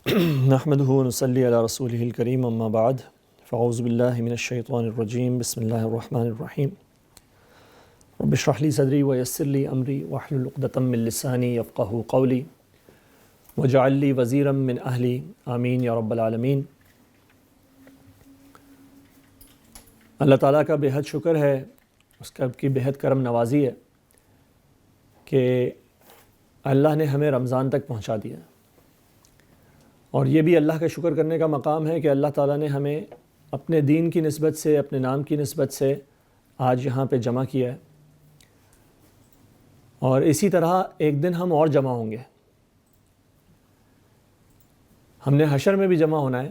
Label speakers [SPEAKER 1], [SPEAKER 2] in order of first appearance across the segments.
[SPEAKER 1] نحمده ونصلي على رسوله الكريم اما بعد فاعوذ بالله من الشيطان الرجيم بسم الله الرحمن الرحيم رب اشرح لي صدري ويسر لي امري واحلل عقدة من لساني يفقهوا قولي واجعل لي وزيرا من اهلي آمین یا رب العالمین۔ اللہ تعالیٰ کا بے حد شکر ہے، اس کی بے حد کرم نوازی ہے کہ اللہ نے ہمیں رمضان تک پہنچا دیا، اور یہ بھی اللہ کا شکر کرنے کا مقام ہے کہ اللہ تعالیٰ نے ہمیں اپنے دین کی نسبت سے، اپنے نام کی نسبت سے آج یہاں پہ جمع کیا ہے، اور اسی طرح ایک دن ہم اور جمع ہوں گے۔ ہم نے حشر میں بھی جمع ہونا ہے،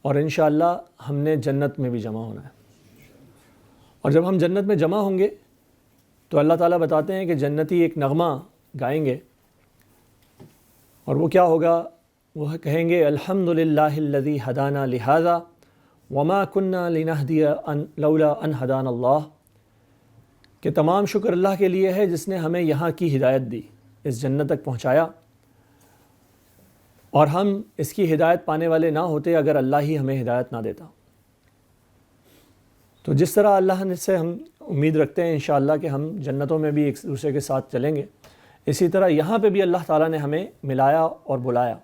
[SPEAKER 1] اور انشاءاللہ ہم نے جنت میں بھی جمع ہونا ہے۔ اور جب ہم جنت میں جمع ہوں گے تو اللہ تعالیٰ بتاتے ہیں کہ جنتی ایک نغمہ گائیں گے، اور وہ کیا ہوگا؟ وہ کہیں گے الحمدللہ الذی ہدانا لہذا وما کننا لنہدی لولا ان ہدانا اللہ، کہ تمام شکر اللہ کے لیے ہے جس نے ہمیں یہاں کی ہدایت دی، اس جنت تک پہنچایا، اور ہم اس کی ہدایت پانے والے نہ ہوتے اگر اللہ ہی ہمیں ہدایت نہ دیتا۔ تو جس طرح اللہ سے ہم امید رکھتے ہیں انشاءاللہ کہ ہم جنتوں میں بھی ایک دوسرے کے ساتھ چلیں گے، اسی طرح یہاں پہ بھی اللہ تعالیٰ نے ہمیں ملایا اور بلایا۔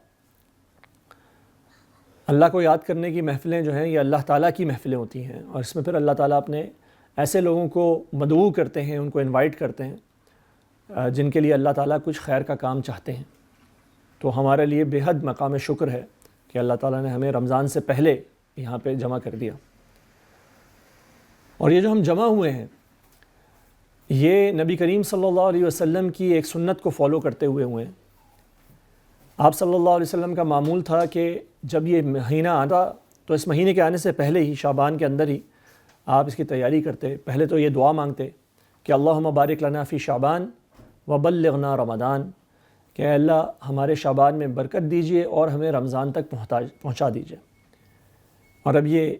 [SPEAKER 1] اللہ کو یاد کرنے کی محفلیں جو ہیں یہ اللہ تعالیٰ کی محفلیں ہوتی ہیں، اور اس میں پھر اللہ تعالیٰ اپنے ایسے لوگوں کو مدعو کرتے ہیں، ان کو انوائٹ کرتے ہیں جن کے لیے اللہ تعالیٰ کچھ خیر کا کام چاہتے ہیں۔ تو ہمارے لیے بے حد مقام شکر ہے کہ اللہ تعالیٰ نے ہمیں رمضان سے پہلے یہاں پہ جمع کر دیا۔ اور یہ جو ہم جمع ہوئے ہیں یہ نبی کریم صلی اللہ علیہ وسلم کی ایک سنت کو فالو کرتے ہوئے ہیں۔ آپ صلی اللہ علیہ وسلم کا معمول تھا کہ جب یہ مہینہ آتا تو اس مہینے کے آنے سے پہلے ہی شعبان کے اندر ہی آپ اس کی تیاری کرتے۔ پہلے تو یہ دعا مانگتے کہ اللہم بارک لنا فی شعبان وبلغنا رمضان، کہ اے اللہ ہمارے شعبان میں برکت دیجئے اور ہمیں رمضان تک پہنچا دیجئے۔ اور اب یہ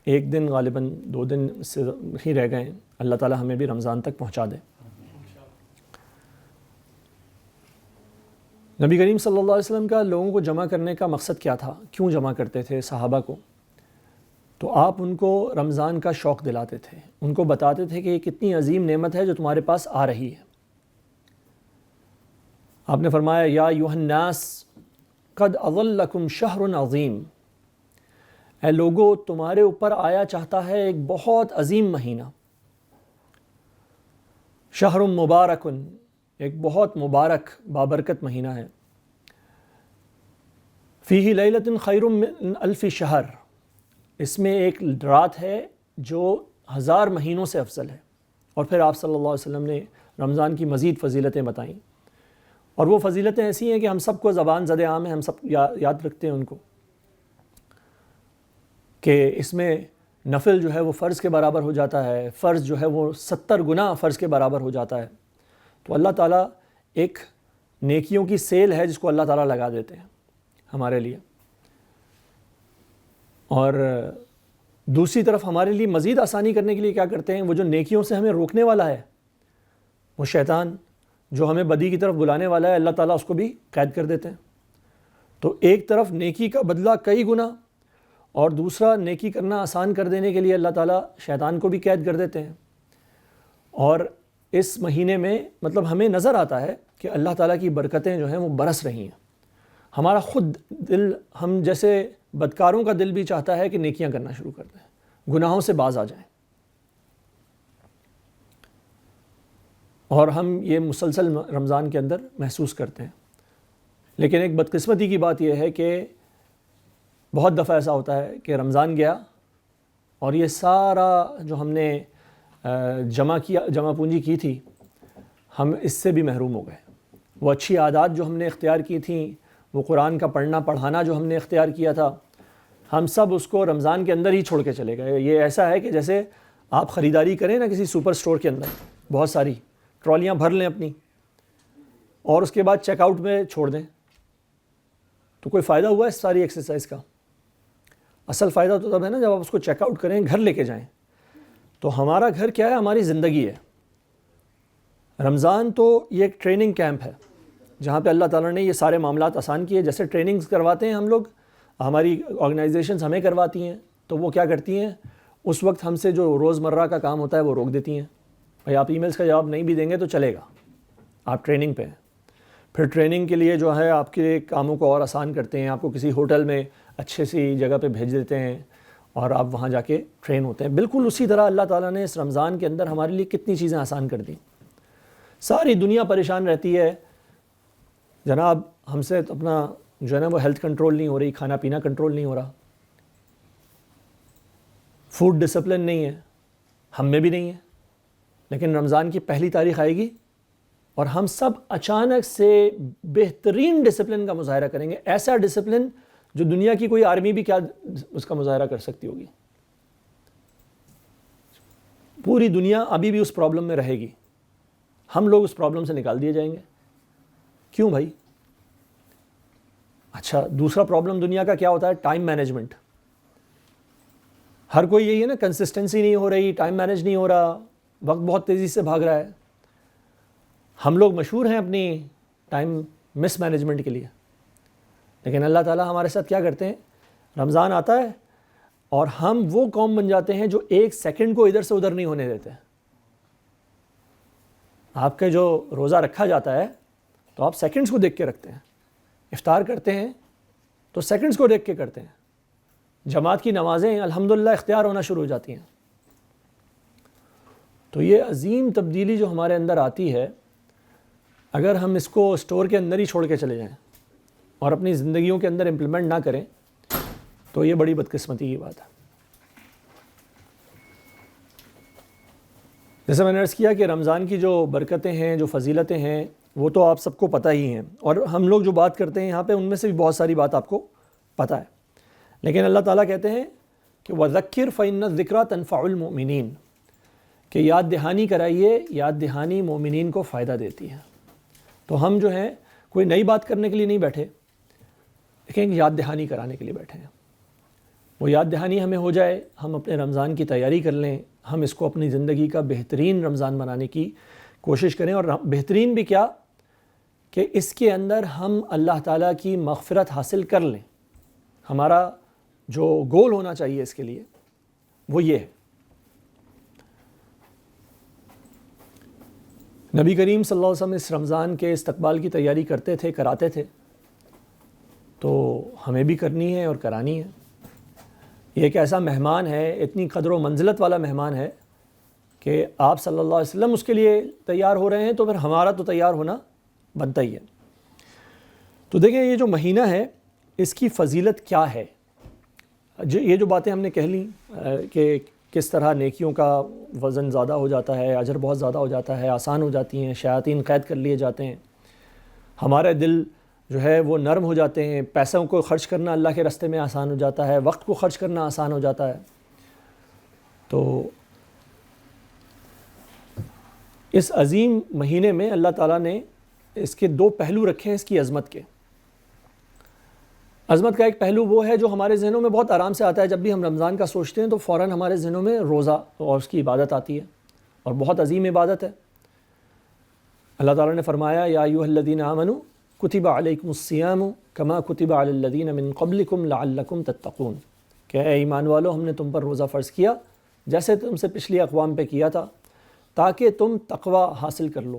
[SPEAKER 1] ایک دن غالباً 2 دن سے ہی رہ گئے ہیں، اللہ تعالیٰ ہمیں بھی رمضان تک پہنچا دے۔ نبی کریم صلی اللہ علیہ وسلم کا لوگوں کو جمع کرنے کا مقصد کیا تھا؟ کیوں جمع کرتے تھے صحابہ کو؟ تو آپ ان کو رمضان کا شوق دلاتے تھے، ان کو بتاتے تھے کہ یہ کتنی عظیم نعمت ہے جو تمہارے پاس آ رہی ہے۔ آپ نے فرمایا یا ایھا الناس قد اظلکم شہر عظیم، اے لوگو تمہارے اوپر آیا چاہتا ہے ایک بہت عظیم مہینہ، شہر مبارک، ایک بہت مبارک بابرکت مہینہ ہے، فیہ لیلۃ خیر من الف شہر، اس میں ایک رات ہے جو 1000 مہینوں سے افضل ہے۔ اور پھر آپ صلی اللہ علیہ وسلم نے رمضان کی مزید فضیلتیں بتائیں، اور وہ فضیلتیں ایسی ہیں کہ ہم سب کو زبان زد عام ہیں، ہم سب یاد رکھتے ہیں ان کو، کہ اس میں نفل جو ہے وہ فرض کے برابر ہو جاتا ہے، فرض جو ہے وہ 70 گنا فرض کے برابر ہو جاتا ہے۔ تو اللہ تعالیٰ ایک نیکیوں کی سیل ہے جس کو اللہ تعالیٰ لگا دیتے ہیں ہمارے لیے، اور دوسری طرف ہمارے لیے مزید آسانی کرنے کے لیے کیا کرتے ہیں؟ وہ جو نیکیوں سے ہمیں روکنے والا ہے، وہ شیطان جو ہمیں بدی کی طرف بلانے والا ہے، اللہ تعالیٰ اس کو بھی قید کر دیتے ہیں۔ تو ایک طرف نیکی کا بدلہ کئی گنا، اور دوسرا نیکی کرنا آسان کر دینے کے لیے اللہ تعالیٰ شیطان کو بھی قید کر دیتے ہیں۔ اور اس مہینے میں مطلب ہمیں نظر آتا ہے کہ اللہ تعالیٰ کی برکتیں جو ہیں وہ برس رہی ہیں۔ ہمارا خود دل، ہم جیسے بدکاروں کا دل بھی چاہتا ہے کہ نیکیاں کرنا شروع کر دیں، گناہوں سے باز آ جائیں، اور ہم یہ مسلسل رمضان کے اندر محسوس کرتے ہیں۔ لیکن ایک بدقسمتی کی بات یہ ہے کہ بہت دفعہ ایسا ہوتا ہے کہ رمضان گیا اور یہ سارا جو ہم نے جمع پونجی کی تھی، ہم اس سے بھی محروم ہو گئے۔ وہ اچھی عادات جو ہم نے اختیار کی تھیں، وہ قرآن کا پڑھنا پڑھانا جو ہم نے اختیار کیا تھا، ہم سب اس کو رمضان کے اندر ہی چھوڑ کے چلے گئے۔ یہ ایسا ہے کہ جیسے آپ خریداری کریں نا کسی سپر سٹور کے اندر، بہت ساری ٹرالیاں بھر لیں اپنی، اور اس کے بعد چیک آؤٹ میں چھوڑ دیں، تو کوئی فائدہ ہوا اس ساری ایکسرسائز کا؟ اصل فائدہ تو تب ہے نا جب آپ اس کو چیک آؤٹ کریں، گھر لے کے جائیں۔ تو ہمارا گھر کیا ہے؟ ہماری زندگی ہے۔ رمضان تو یہ ایک ٹریننگ کیمپ ہے، جہاں پہ اللہ تعالیٰ نے یہ سارے معاملات آسان کیے. جیسے ٹریننگز کرواتے ہیں ہم لوگ, ہماری آرگنائزیشنز ہمیں کرواتی ہیں, تو وہ کیا کرتی ہیں, اس وقت ہم سے جو روزمرہ کا کام ہوتا ہے وہ روک دیتی ہیں. بھائی آپ ای میلز کا جواب نہیں بھی دیں گے تو چلے گا, آپ ٹریننگ پہ ہیں. پھر ٹریننگ کے لیے جو ہے آپ کے کاموں کو اور آسان کرتے ہیں, آپ کو کسی ہوٹل میں اچھے سی جگہ پہ بھیج دیتے ہیں اور آپ وہاں جا کے ٹرین ہوتے ہیں. بالکل اسی طرح اللہ تعالیٰ نے اس رمضان کے اندر ہمارے لیے کتنی چیزیں آسان کر دیں. ساری دنیا پریشان رہتی ہے جناب ہم سے اپنا جو ہے نا وہ ہیلتھ کنٹرول نہیں ہو رہی, کھانا پینا کنٹرول نہیں ہو رہا, فوڈ ڈسپلن نہیں ہے, ہم میں بھی نہیں ہے. لیکن رمضان کی پہلی تاریخ آئے گی اور ہم سب اچانک سے بہترین ڈسپلن کا مظاہرہ کریں گے, ایسا ڈسپلن جو دنیا کی کوئی آرمی بھی کیا اس کا مظاہرہ کر سکتی ہوگی. پوری دنیا ابھی بھی اس پرابلم میں رہے گی, ہم لوگ اس پرابلم سے نکال دیے جائیں گے. کیوں بھائی؟ اچھا, دوسرا پرابلم دنیا کا کیا ہوتا ہے؟ Time management. ہر کوئی یہی ہے نا, کنسسٹنسی نہیں ہو رہی, ٹائم مینج نہیں ہو رہا, وقت بہت تیزی سے بھاگ رہا ہے. ہم لوگ مشہور ہیں اپنی ٹائم مس مینجمنٹ کے لیے, لیکن اللہ تعالیٰ ہمارے ساتھ کیا کرتے ہیں, رمضان آتا ہے اور ہم وہ قوم بن جاتے ہیں جو ایک سیکنڈ کو ادھر سے ادھر نہیں ہونے دیتے. آپ کے جو روزہ رکھا جاتا ہے تو آپ سیکنڈز کو دیکھ کے رکھتے ہیں, افطار کرتے ہیں تو سیکنڈز کو دیکھ کے کرتے ہیں, جماعت کی نمازیں الحمدللہ اختیار ہونا شروع ہو جاتی ہیں. تو یہ عظیم تبدیلی جو ہمارے اندر آتی ہے, اگر ہم اس کو اسٹور کے اندر ہی چھوڑ کے چلے جائیں اور اپنی زندگیوں کے اندر امپلیمنٹ نہ کریں تو یہ بڑی بدقسمتی کی بات ہے. جیسے میں نے عرض کیا کہ رمضان کی جو برکتیں ہیں, جو فضیلتیں ہیں, وہ تو آپ سب کو پتہ ہی ہیں, اور ہم لوگ جو بات کرتے ہیں یہاں پہ ان میں سے بھی بہت ساری بات آپ کو پتہ ہے. لیکن اللہ تعالیٰ کہتے ہیں کہ وَذَكِّرْ فَإِنَّ الذِّكْرَىٰ تَنفَعُ الْمُؤْمِنِينَ, کہ یاد دہانی کرائیے, یاد دہانی مومنین کو فائدہ دیتی ہے. تو ہم جو ہیں کوئی نئی بات کرنے کے لیے نہیں بیٹھے, لیکن یاد دہانی کرانے کے لیے بیٹھے ہیں. وہ یاد دہانی ہمیں ہو جائے, ہم اپنے رمضان کی تیاری کر لیں, ہم اس کو اپنی زندگی کا بہترین رمضان بنانے کی کوشش کریں. اور بہترین بھی کیا کہ اس کے اندر ہم اللہ تعالیٰ کی مغفرت حاصل کر لیں. ہمارا جو گول ہونا چاہیے اس کے لیے وہ یہ ہے. نبی کریم صلی اللہ علیہ وسلم اس رمضان کے استقبال کی تیاری کرتے تھے, کراتے تھے, تو ہمیں بھی کرنی ہے اور کرانی ہے. یہ ایک ایسا مہمان ہے, اتنی قدر و منزلت والا مہمان ہے کہ آپ صلی اللہ علیہ وسلم اس کے لیے تیار ہو رہے ہیں, تو پھر ہمارا تو تیار ہونا بنتا ہی ہے. تو دیکھیں یہ جو مہینہ ہے اس کی فضیلت کیا ہے. یہ جو باتیں ہم نے کہہ لیں کہ کس طرح نیکیوں کا وزن زیادہ ہو جاتا ہے, اجر بہت زیادہ ہو جاتا ہے, آسان ہو جاتی ہیں, شیاطین قید کر لیے جاتے ہیں, ہمارے دل جو ہے وہ نرم ہو جاتے ہیں, پیسوں کو خرچ کرنا اللہ کے راستے میں آسان ہو جاتا ہے, وقت کو خرچ کرنا آسان ہو جاتا ہے. تو اس عظیم مہینے میں اللہ تعالیٰ نے اس کے دو پہلو رکھے ہیں اس کی عظمت کے. عظمت کا ایک پہلو وہ ہے جو ہمارے ذہنوں میں بہت آرام سے آتا ہے. جب بھی ہم رمضان کا سوچتے ہیں تو فوراً ہمارے ذہنوں میں روزہ اور اس کی عبادت آتی ہے, اور بہت عظیم عبادت ہے. اللہ تعالیٰ نے فرمایا یا ایھا الذین آمنوا کتب علیکم الصیام کما کتب علی الذین من قبلکم لعلکم تتقون, کہ اے ایمان والو ہم نے تم پر روزہ فرض کیا جیسے تم سے پچھلی اقوام پہ کیا تھا تاکہ تم تقوی حاصل کر لو.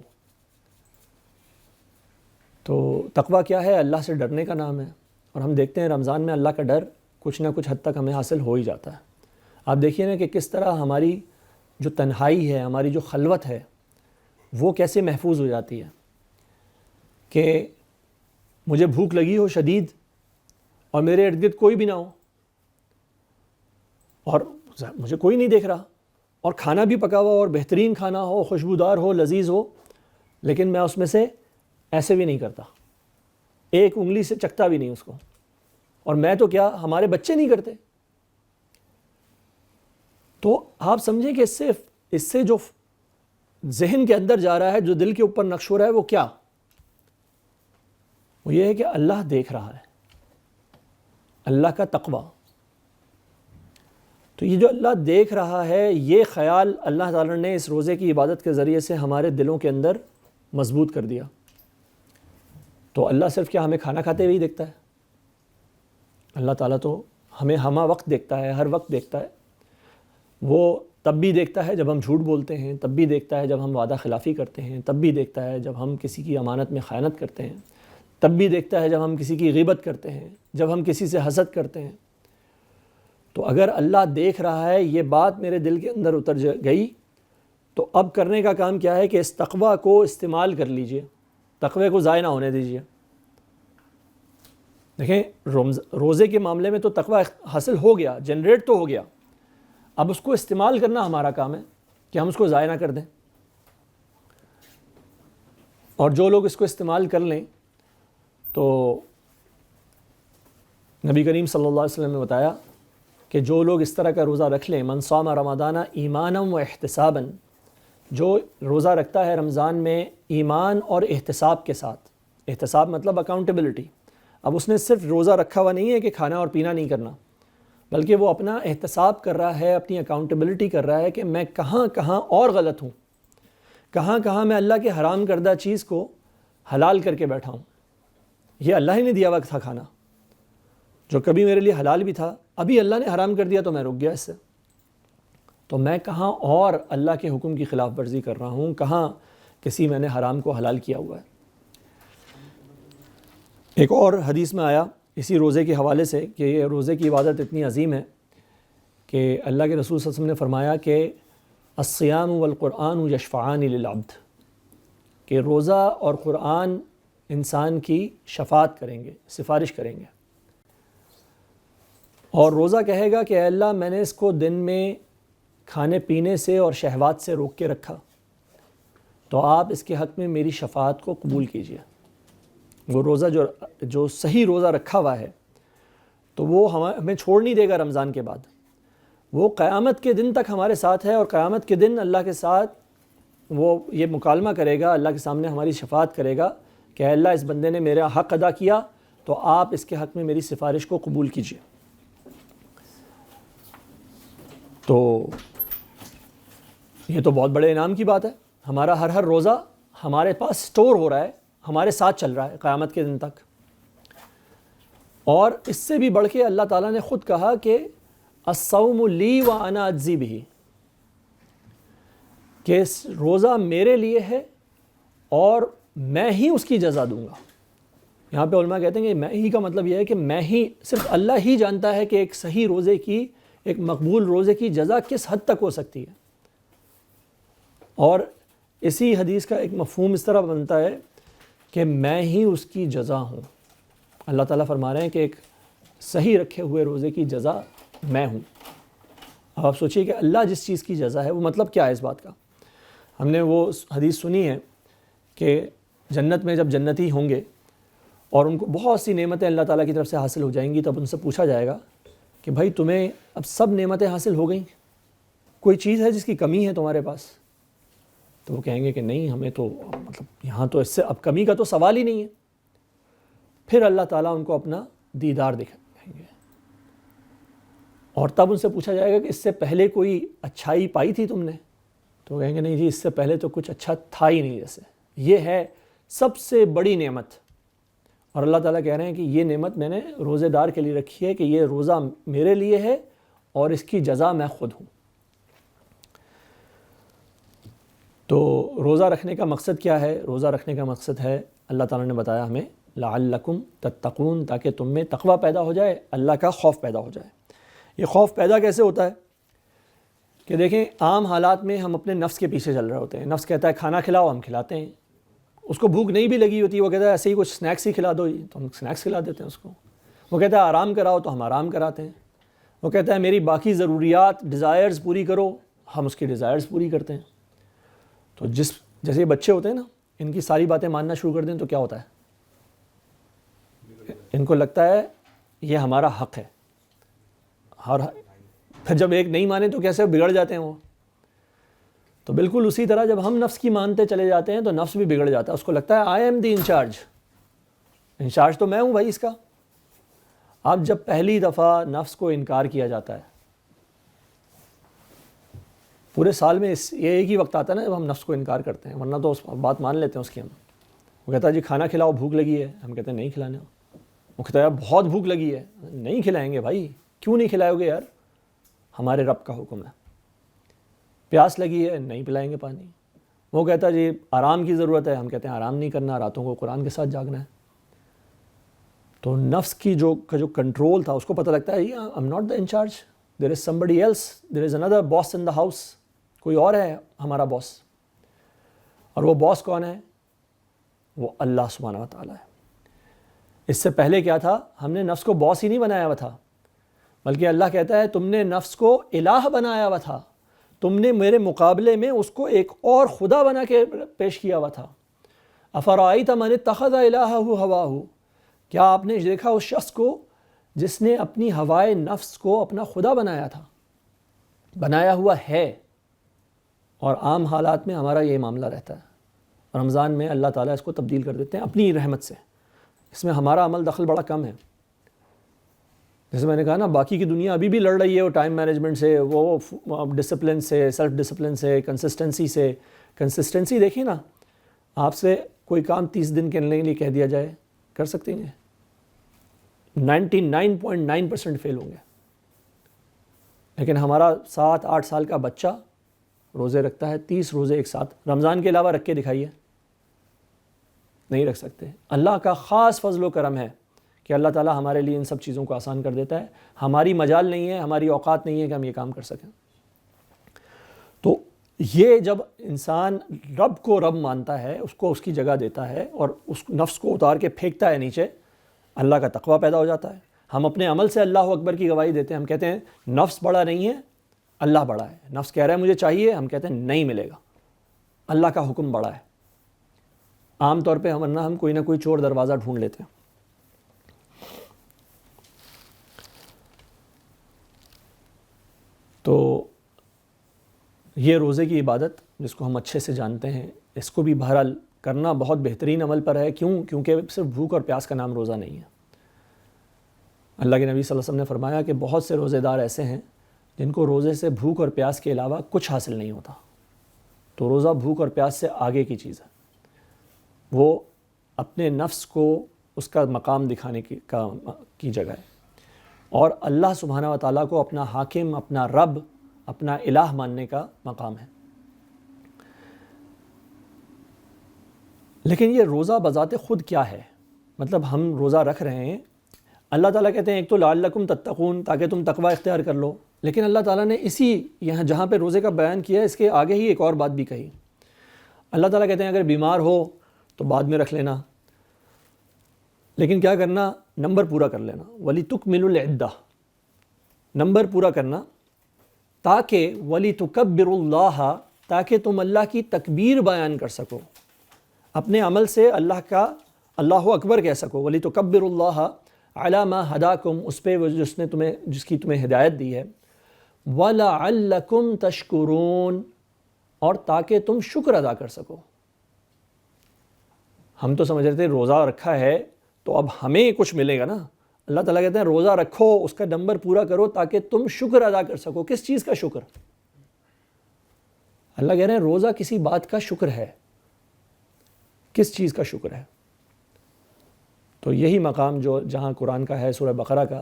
[SPEAKER 1] تو تقوی کیا ہے؟ اللہ سے ڈرنے کا نام ہے, اور ہم دیکھتے ہیں رمضان میں اللہ کا ڈر کچھ نہ کچھ حد تک ہمیں حاصل ہو ہی جاتا ہے. آپ دیکھیے نا کہ کس طرح ہماری جو تنہائی ہے, ہماری جو خلوت ہے, وہ کیسے محفوظ ہو جاتی ہے. کہ مجھے بھوک لگی ہو شدید اور میرے ارد گرد کوئی بھی نہ ہو اور مجھے کوئی نہیں دیکھ رہا, اور کھانا بھی پکا ہوا اور بہترین کھانا ہو, خوشبودار ہو, لذیذ ہو, لیکن میں اس میں سے ایسے بھی نہیں کرتا, ایک انگلی سے چکتا بھی نہیں اس کو. اور میں تو کیا, ہمارے بچے نہیں کرتے. تو آپ سمجھیں کہ اس سے جو ذہن کے اندر جا رہا ہے, جو دل کے اوپر نقش ہو رہا ہے, وہ کیا؟ وہ یہ ہے کہ اللہ دیکھ رہا ہے, اللہ کا تقوی. تو یہ جو اللہ دیکھ رہا ہے, یہ خیال اللہ تعالیٰ نے اس روزے کی عبادت کے ذریعے سے ہمارے دلوں کے اندر مضبوط کر دیا. تو اللہ صرف کیا ہمیں کھانا کھاتے ہوئے ہی دیکھتا ہے؟ اللہ تعالیٰ تو ہمیں ہمہ وقت دیکھتا ہے، ہر وقت دیکھتا ہے۔ وہ تب بھی دیکھتا ہے جب ہم جھوٹ بولتے ہیں، تب بھی دیکھتا ہے جب ہم وعدہ خلافی کرتے ہیں، تب بھی دیکھتا ہے جب ہم کسی کی امانت میں خیانت کرتے ہیں، تب بھی دیکھتا ہے جب ہم کسی کی غیبت کرتے ہیں، جب ہم کسی سے حسد کرتے ہیں۔ تو اگر اللہ دیکھ رہا ہے، یہ بات میرے دل کے اندر اتر گئی، تو اب کرنے کا کام کیا ہے کہ اس تقوی کو استعمال کر لیجئے، تقوی کو ضائع نہ ہونے دیجئے۔ دیکھیں روزے کے معاملے میں تو تقوی حاصل ہو گیا، جنریٹ تو ہو گیا، اب اس کو استعمال کرنا ہمارا کام ہے کہ ہم اس کو ضائع نہ کر دیں۔ اور جو لوگ اس کو استعمال کر لیں تو نبی کریم صلی اللہ علیہ وسلم نے بتایا کہ جو لوگ اس طرح کا روزہ رکھ لیں، من صام رمضان ایمانا و احتسابا، جو روزہ رکھتا ہے رمضان میں ایمان اور احتساب کے ساتھ، احتساب مطلب اکاؤنٹیبلٹی، اب اس نے صرف روزہ رکھا ہوا نہیں ہے کہ کھانا اور پینا نہیں کرنا، بلکہ وہ اپنا احتساب کر رہا ہے، اپنی اکاؤنٹیبلٹی کر رہا ہے کہ میں کہاں کہاں اور غلط ہوں، کہاں کہاں میں اللہ کے حرام کردہ چیز کو حلال کر کے بیٹھا ہوں۔ یہ اللہ ہی نے دیا ہوا تھا کھانا، جو کبھی میرے لیے حلال بھی تھا، ابھی اللہ نے حرام کر دیا تو میں رک گیا اس سے، تو میں کہاں اور اللہ کے حکم کی خلاف ورزی کر رہا ہوں، کہاں کسی میں نے حرام کو حلال کیا ہوا ہے۔ ایک اور حدیث میں آیا اسی روزے کے حوالے سے کہ یہ روزے کی عبادت اتنی عظیم ہے کہ اللہ کے رسول صلی اللہ علیہ وسلم نے فرمایا کہ الصیام والقرآن یشفعان للعبد، کہ روزہ اور قرآن انسان کی شفاعت کریں گے، سفارش کریں گے۔ اور روزہ کہے گا کہ اے اللہ میں نے اس کو دن میں کھانے پینے سے اور شہوات سے روک کے رکھا، تو آپ اس کے حق میں میری شفاعت کو قبول کیجیے۔ وہ روزہ جو صحیح روزہ رکھا ہوا ہے تو وہ ہمیں چھوڑ نہیں دے گا رمضان کے بعد، وہ قیامت کے دن تک ہمارے ساتھ ہے، اور قیامت کے دن اللہ کے ساتھ وہ یہ مکالمہ کرے گا، اللہ کے سامنے ہماری شفاعت کرے گا کہ اے اللہ اس بندے نے میرا حق ادا کیا، تو آپ اس کے حق میں میری سفارش کو قبول کیجیے۔ تو یہ تو بہت بڑے انعام کی بات ہے، ہمارا ہر روزہ ہمارے پاس سٹور ہو رہا ہے، ہمارے ساتھ چل رہا ہے قیامت کے دن تک۔ اور اس سے بھی بڑھ کے اللہ تعالیٰ نے خود کہا کہ الصوم لی وانا اجزی بہ، کہ روزہ میرے لیے ہے اور میں ہی اس کی جزا دوں گا۔ یہاں پہ علماء کہتے ہیں کہ میں ہی کا مطلب یہ ہے کہ میں ہی، صرف اللہ ہی جانتا ہے کہ ایک صحیح روزے کی، ایک مقبول روزے کی جزا کس حد تک ہو سکتی ہے۔ اور اسی حدیث کا ایک مفہوم اس طرح بنتا ہے کہ میں ہی اس کی جزا ہوں۔ اللہ تعالیٰ فرما رہے ہیں کہ ایک صحیح رکھے ہوئے روزے کی جزا میں ہوں۔ اب آپ سوچئے کہ اللہ جس چیز کی جزا ہے وہ مطلب کیا ہے اس بات کا؟ ہم نے وہ حدیث سنی ہے کہ جنت میں جب جنتی ہوں گے اور ان کو بہت سی نعمتیں اللہ تعالیٰ کی طرف سے حاصل ہو جائیں گی، تب ان سے پوچھا جائے گا کہ بھائی تمہیں اب سب نعمتیں حاصل ہو گئیں، کوئی چیز ہے جس کی کمی ہے تمہارے پاس؟ تو وہ کہیں گے کہ نہیں، ہمیں تو مطلب یہاں تو اس سے اب کمی کا تو سوال ہی نہیں ہے۔ پھر اللہ تعالیٰ ان کو اپنا دیدار دکھائیں گے، اور تب ان سے پوچھا جائے گا کہ اس سے پہلے کوئی اچھائی پائی تھی تم نے؟ تو وہ کہیں گے نہیں جی، اس سے پہلے تو کچھ اچھا تھا ہی نہیں، جیسے یہ ہے سب سے بڑی نعمت۔ اور اللہ تعالیٰ کہہ رہے ہیں کہ یہ نعمت میں نے روزے دار کے لیے رکھی ہے کہ یہ روزہ میرے لیے ہے اور اس کی جزا میں خود ہوں۔ تو روزہ رکھنے کا مقصد کیا ہے؟ روزہ رکھنے کا مقصد ہے، اللہ تعالیٰ نے بتایا ہمیں، لعلکم تتقون، تاکہ تم میں تقوی پیدا ہو جائے، اللہ کا خوف پیدا ہو جائے۔ یہ خوف پیدا کیسے ہوتا ہے؟ کہ دیکھیں عام حالات میں ہم اپنے نفس کے پیچھے چل رہے ہوتے ہیں، نفس کہتا ہے کھانا کھلاؤ، ہم کھلاتے ہیں، اس کو بھوک نہیں بھی لگی ہوتی، وہ کہتا ہے ایسے ہی کچھ سنیکس ہی کھلا دو، تو ہم سنیکس کھلا دیتے ہیں اس کو۔ وہ کہتا ہے آرام کراؤ، تو ہم آرام کراتے ہیں۔ وہ کہتا ہے میری باقی ضروریات، ڈیزائرز پوری کرو، ہم اس کی ڈیزائرز پوری کرتے ہیں۔ تو جیسے یہ بچے ہوتے ہیں نا، ان کی ساری باتیں ماننا شروع کر دیں تو کیا ہوتا ہے؟ ان کو لگتا ہے یہ ہمارا حق ہے، اور پھر جب ایک نہیں مانے تو کیسے بگڑ جاتے ہیں وہ۔ تو بالکل اسی طرح جب ہم نفس کی مانتے چلے جاتے ہیں تو نفس بھی بگڑ جاتا ہے، اس کو لگتا ہے I am the in charge, in charge تو میں ہوں بھائی اس کا۔ اب جب پہلی دفعہ نفس کو انکار کیا جاتا ہے، پورے سال میں یہ ایک ہی وقت آتا ہے نا جب ہم نفس کو انکار کرتے ہیں، ورنہ تو اس بات مان لیتے ہیں اس کی ہم۔ وہ کہتا ہے جی کھانا کھلاؤ، بھوک لگی ہے. ہم کہتے ہیں نہیں کھلانا. وہ کہتا ہے بہت بھوک لگی ہے. نہیں کھلائیں گے بھائی. کیوں نہیں کھلاؤ گے یار؟ ہمارے رب کا حکم ہے. پیاس لگی ہے، نہیں پلائیں گے پانی. وہ کہتا ہے جی آرام کی ضرورت ہے. ہم کہتے ہیں آرام نہیں کرنا، راتوں کو قرآن کے ساتھ جاگنا ہے. تو نفس کی جو کنٹرول تھا اس کو پتہ لگتا ہے I am not the in charge, there is somebody else, there is another boss in the house. کوئی اور ہے ہمارا باس. اور وہ باس کون ہے؟ وہ اللہ سبحانہ و تعالیٰ ہے. اس سے پہلے کیا تھا؟ ہم نے نفس کو باس ہی نہیں بنایا ہوا تھا، بلکہ اللہ کہتا ہے تم نے نفس کو الہ بنایا ہوا تھا. تم نے میرے مقابلے میں اس کو ایک اور خدا بنا کے پیش کیا ہوا تھا. افرأیت من اتخذ الہہ ہواہ، کیا آپ نے دیکھا اس شخص کو جس نے اپنی ہوائے نفس کو اپنا خدا بنایا تھا، بنایا ہوا ہے. اور عام حالات میں ہمارا یہ معاملہ رہتا ہے. رمضان میں اللہ تعالیٰ اس کو تبدیل کر دیتے ہیں اپنی رحمت سے. اس میں ہمارا عمل دخل بڑا کم ہے. جیسے میں نے کہا نا، باقی کی دنیا ابھی بھی لڑ رہی ہے وہ ٹائم مینجمنٹ سے، وہ ڈسپلن سے، سیلف ڈسپلن سے، کنسسٹنسی سے. کنسسٹنسی دیکھیے نا، آپ سے کوئی کام 30 دن کرنے کے لیے کہہ دیا جائے، کر سکتے ہیں؟ 99.9% فیل ہوں گے. لیکن ہمارا 7-8 سال کا بچہ روزے رکھتا ہے، 30 روزے ایک ساتھ. رمضان کے علاوہ رکھ کے دکھائیے. نہیں رکھ سکتے. اللہ کا خاص فضل و کرم ہے کہ اللہ تعالیٰ ہمارے لیے ان سب چیزوں کو آسان کر دیتا ہے. ہماری مجال نہیں ہے، ہماری اوقات نہیں ہے کہ ہم یہ کام کر سکیں. تو یہ جب انسان رب کو رب مانتا ہے، اس کو اس کی جگہ دیتا ہے اور اس نفس کو اتار کے پھینکتا ہے نیچے، اللہ کا تقویٰ پیدا ہو جاتا ہے. ہم اپنے عمل سے اللہ اکبر کی گواہی دیتے ہیں. ہم کہتے ہیں نفس بڑا نہیں ہے، اللہ بڑا ہے. نفس کہہ رہا ہے مجھے چاہیے، ہم کہتے ہیں نہیں ملے گا، اللہ کا حکم بڑا ہے. عام طور پہ ہم کوئی نہ کوئی چور دروازہ ڈھونڈ لیتے ہیں. تو یہ روزے کی عبادت جس کو ہم اچھے سے جانتے ہیں، اس کو بھی بہرحال کرنا بہت بہترین عمل پر ہے. کیونکہ صرف بھوک اور پیاس کا نام روزہ نہیں ہے. اللہ کے نبی صلی اللہ علیہ وسلم نے فرمایا کہ بہت سے روزے دار ایسے ہیں جن کو روزے سے بھوک اور پیاس کے علاوہ کچھ حاصل نہیں ہوتا. تو روزہ بھوک اور پیاس سے آگے کی چیز ہے. وہ اپنے نفس کو اس کا مقام دکھانے کی جگہ ہے، اور اللہ سبحانہ و تعالیٰ کو اپنا حاکم، اپنا رب، اپنا الہ ماننے کا مقام ہے. لیکن یہ روزہ بذات خود کیا ہے؟ مطلب ہم روزہ رکھ رہے ہیں، اللہ تعالیٰ کہتے ہیں ایک تو لعلکم تتقون، تاکہ تم تقوی اختیار کر لو. لیکن اللہ تعالیٰ نے یہاں جہاں پہ روزے کا بیان کیا ہے، اس کے آگے ہی ایک اور بات بھی کہی. اللہ تعالیٰ کہتے ہیں اگر بیمار ہو تو بعد میں رکھ لینا، لیکن کیا کرنا؟ نمبر پورا کر لینا. وَلِتُكْمِلُوا الْعِدَّةَ، نمبر پورا کرنا، تاکہ وَلِتُكَبِّرُوا اللَّهَ، تاکہ تم اللہ کی تکبیر بیان کر سکو، اپنے عمل سے اللہ کا اللہ اکبر کہہ سکو. وَلِتُكَبِّرُوا اللَّهَ عَلَى مَا هَدَاكُمْ، اس پہ جس کی تمہیں ہدایت دی ہے. وَلَعَلَّكُمْ تَشْكُرُونَ، اور تاکہ تم شکر ادا کر سکو. ہم تو سمجھ رہے تھے روزہ رکھا ہے تو اب ہمیں کچھ ملے گا نا. اللہ تعالیٰ کہتے ہیں روزہ رکھو، اس کا نمبر پورا کرو تاکہ تم شکر ادا کر سکو. کس چیز کا شکر؟ اللہ کہہ رہے ہیں روزہ کسی بات کا شکر ہے. کس چیز کا شکر ہے؟ تو یہی مقام جو جہاں قرآن کا ہے، سورہ بقرہ کا،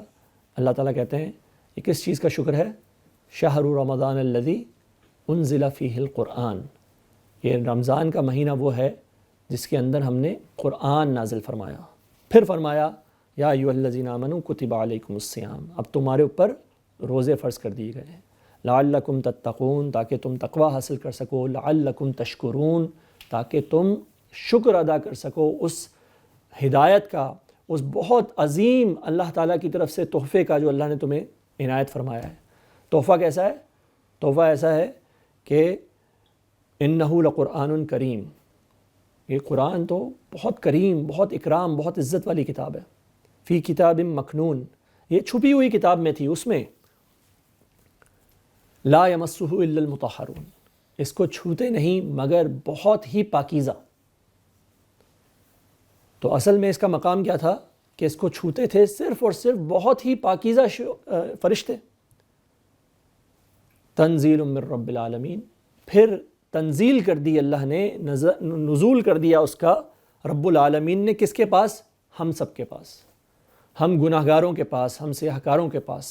[SPEAKER 1] اللہ تعالیٰ کہتے ہیں یہ کس چیز کا شکر ہے؟ شہر رمضان الذی انزل فیہ القرآن، یہ رمضان کا مہینہ وہ ہے جس کے اندر ہم نے قرآن نازل فرمایا. پھر فرمایا یا ایھا الذین آمنوا کتب علیکم الصیام، اب تمہارے اوپر روزے فرض کر دیے گئے ہیں. لعلکم تتقون، تاکہ تم تقوی حاصل کر سکو. لعلکم تشکرون، تاکہ تم شکر ادا کر سکو اس ہدایت کا، اس بہت عظیم اللہ تعالیٰ کی طرف سے تحفے کا جو اللہ نے تمہیں عنایت فرمایا ہے. تحفہ کیسا ہے؟ تحفہ ایسا ہے کہ انہ لقرآن کریم، یہ قرآن تو بہت کریم، بہت اکرام، بہت عزت والی کتاب ہے. فی کتاب مکنون، یہ چھپی ہوئی کتاب میں تھی، اس میں لا یمسہ الا المطہرون، اس کو چھوتے نہیں مگر بہت ہی پاکیزہ. تو اصل میں اس کا مقام کیا تھا کہ اس کو چھوتے تھے صرف اور صرف بہت ہی پاکیزہ فرشتے. تنزیل من رب العالمین، پھر تنزیل کر دی اللہ نے، نزول کر دیا اس کا رب العالمین نے کس کے پاس؟ ہم سب کے پاس، ہم گناہگاروں کے پاس، ہم سیاہ کاروں کے پاس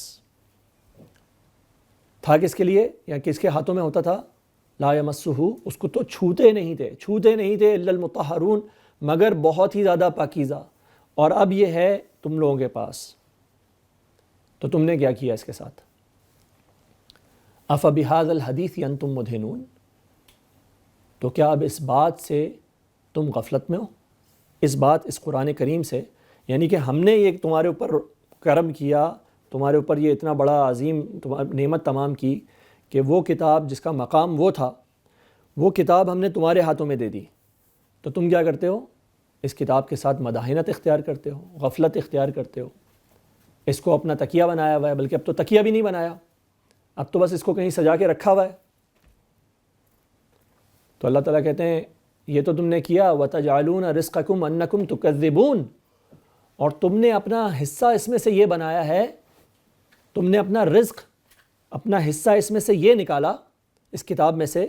[SPEAKER 1] تھا۔ کس کے لیے یا کس کے ہاتھوں میں ہوتا تھا؟ لا یمسہ، اس کو تو چھوتے نہیں تھے الا المطہرون، مگر بہت ہی زیادہ پاکیزہ۔ اور اب یہ ہے تم لوگوں کے پاس، تو تم نے کیا کیا اس کے ساتھ؟ افبہذا الحدیث انتم مدہنون، تو کیا اب اس بات سے تم غفلت میں ہو؟ اس قرآن کریم سے، یعنی کہ ہم نے یہ تمہارے اوپر کرم کیا، تمہارے اوپر یہ اتنا بڑا عظیم نعمت تمام کی کہ وہ کتاب جس کا مقام وہ تھا، وہ کتاب ہم نے تمہارے ہاتھوں میں دے دی، تو تم کیا کرتے ہو؟ اس کتاب کے ساتھ مداہنت اختیار کرتے ہو، غفلت اختیار کرتے ہو، اس کو اپنا تکیہ بنایا ہوا ہے، بلکہ اب تو تکیہ بھی نہیں بنایا، اب تو بس اس کو کہیں سجا کے رکھا ہوا ہے۔ تو اللہ تعالیٰ کہتے ہیں یہ تو تم نے کیا، وَتَجْعَلُونَ رِزْقَكُمْ أَنَّكُمْ تُكَذِّبُونَ، اور تم نے اپنا حصہ اس میں سے یہ بنایا ہے، تم نے اپنا رزق، اپنا حصہ اس میں سے یہ نکالا اس کتاب میں سے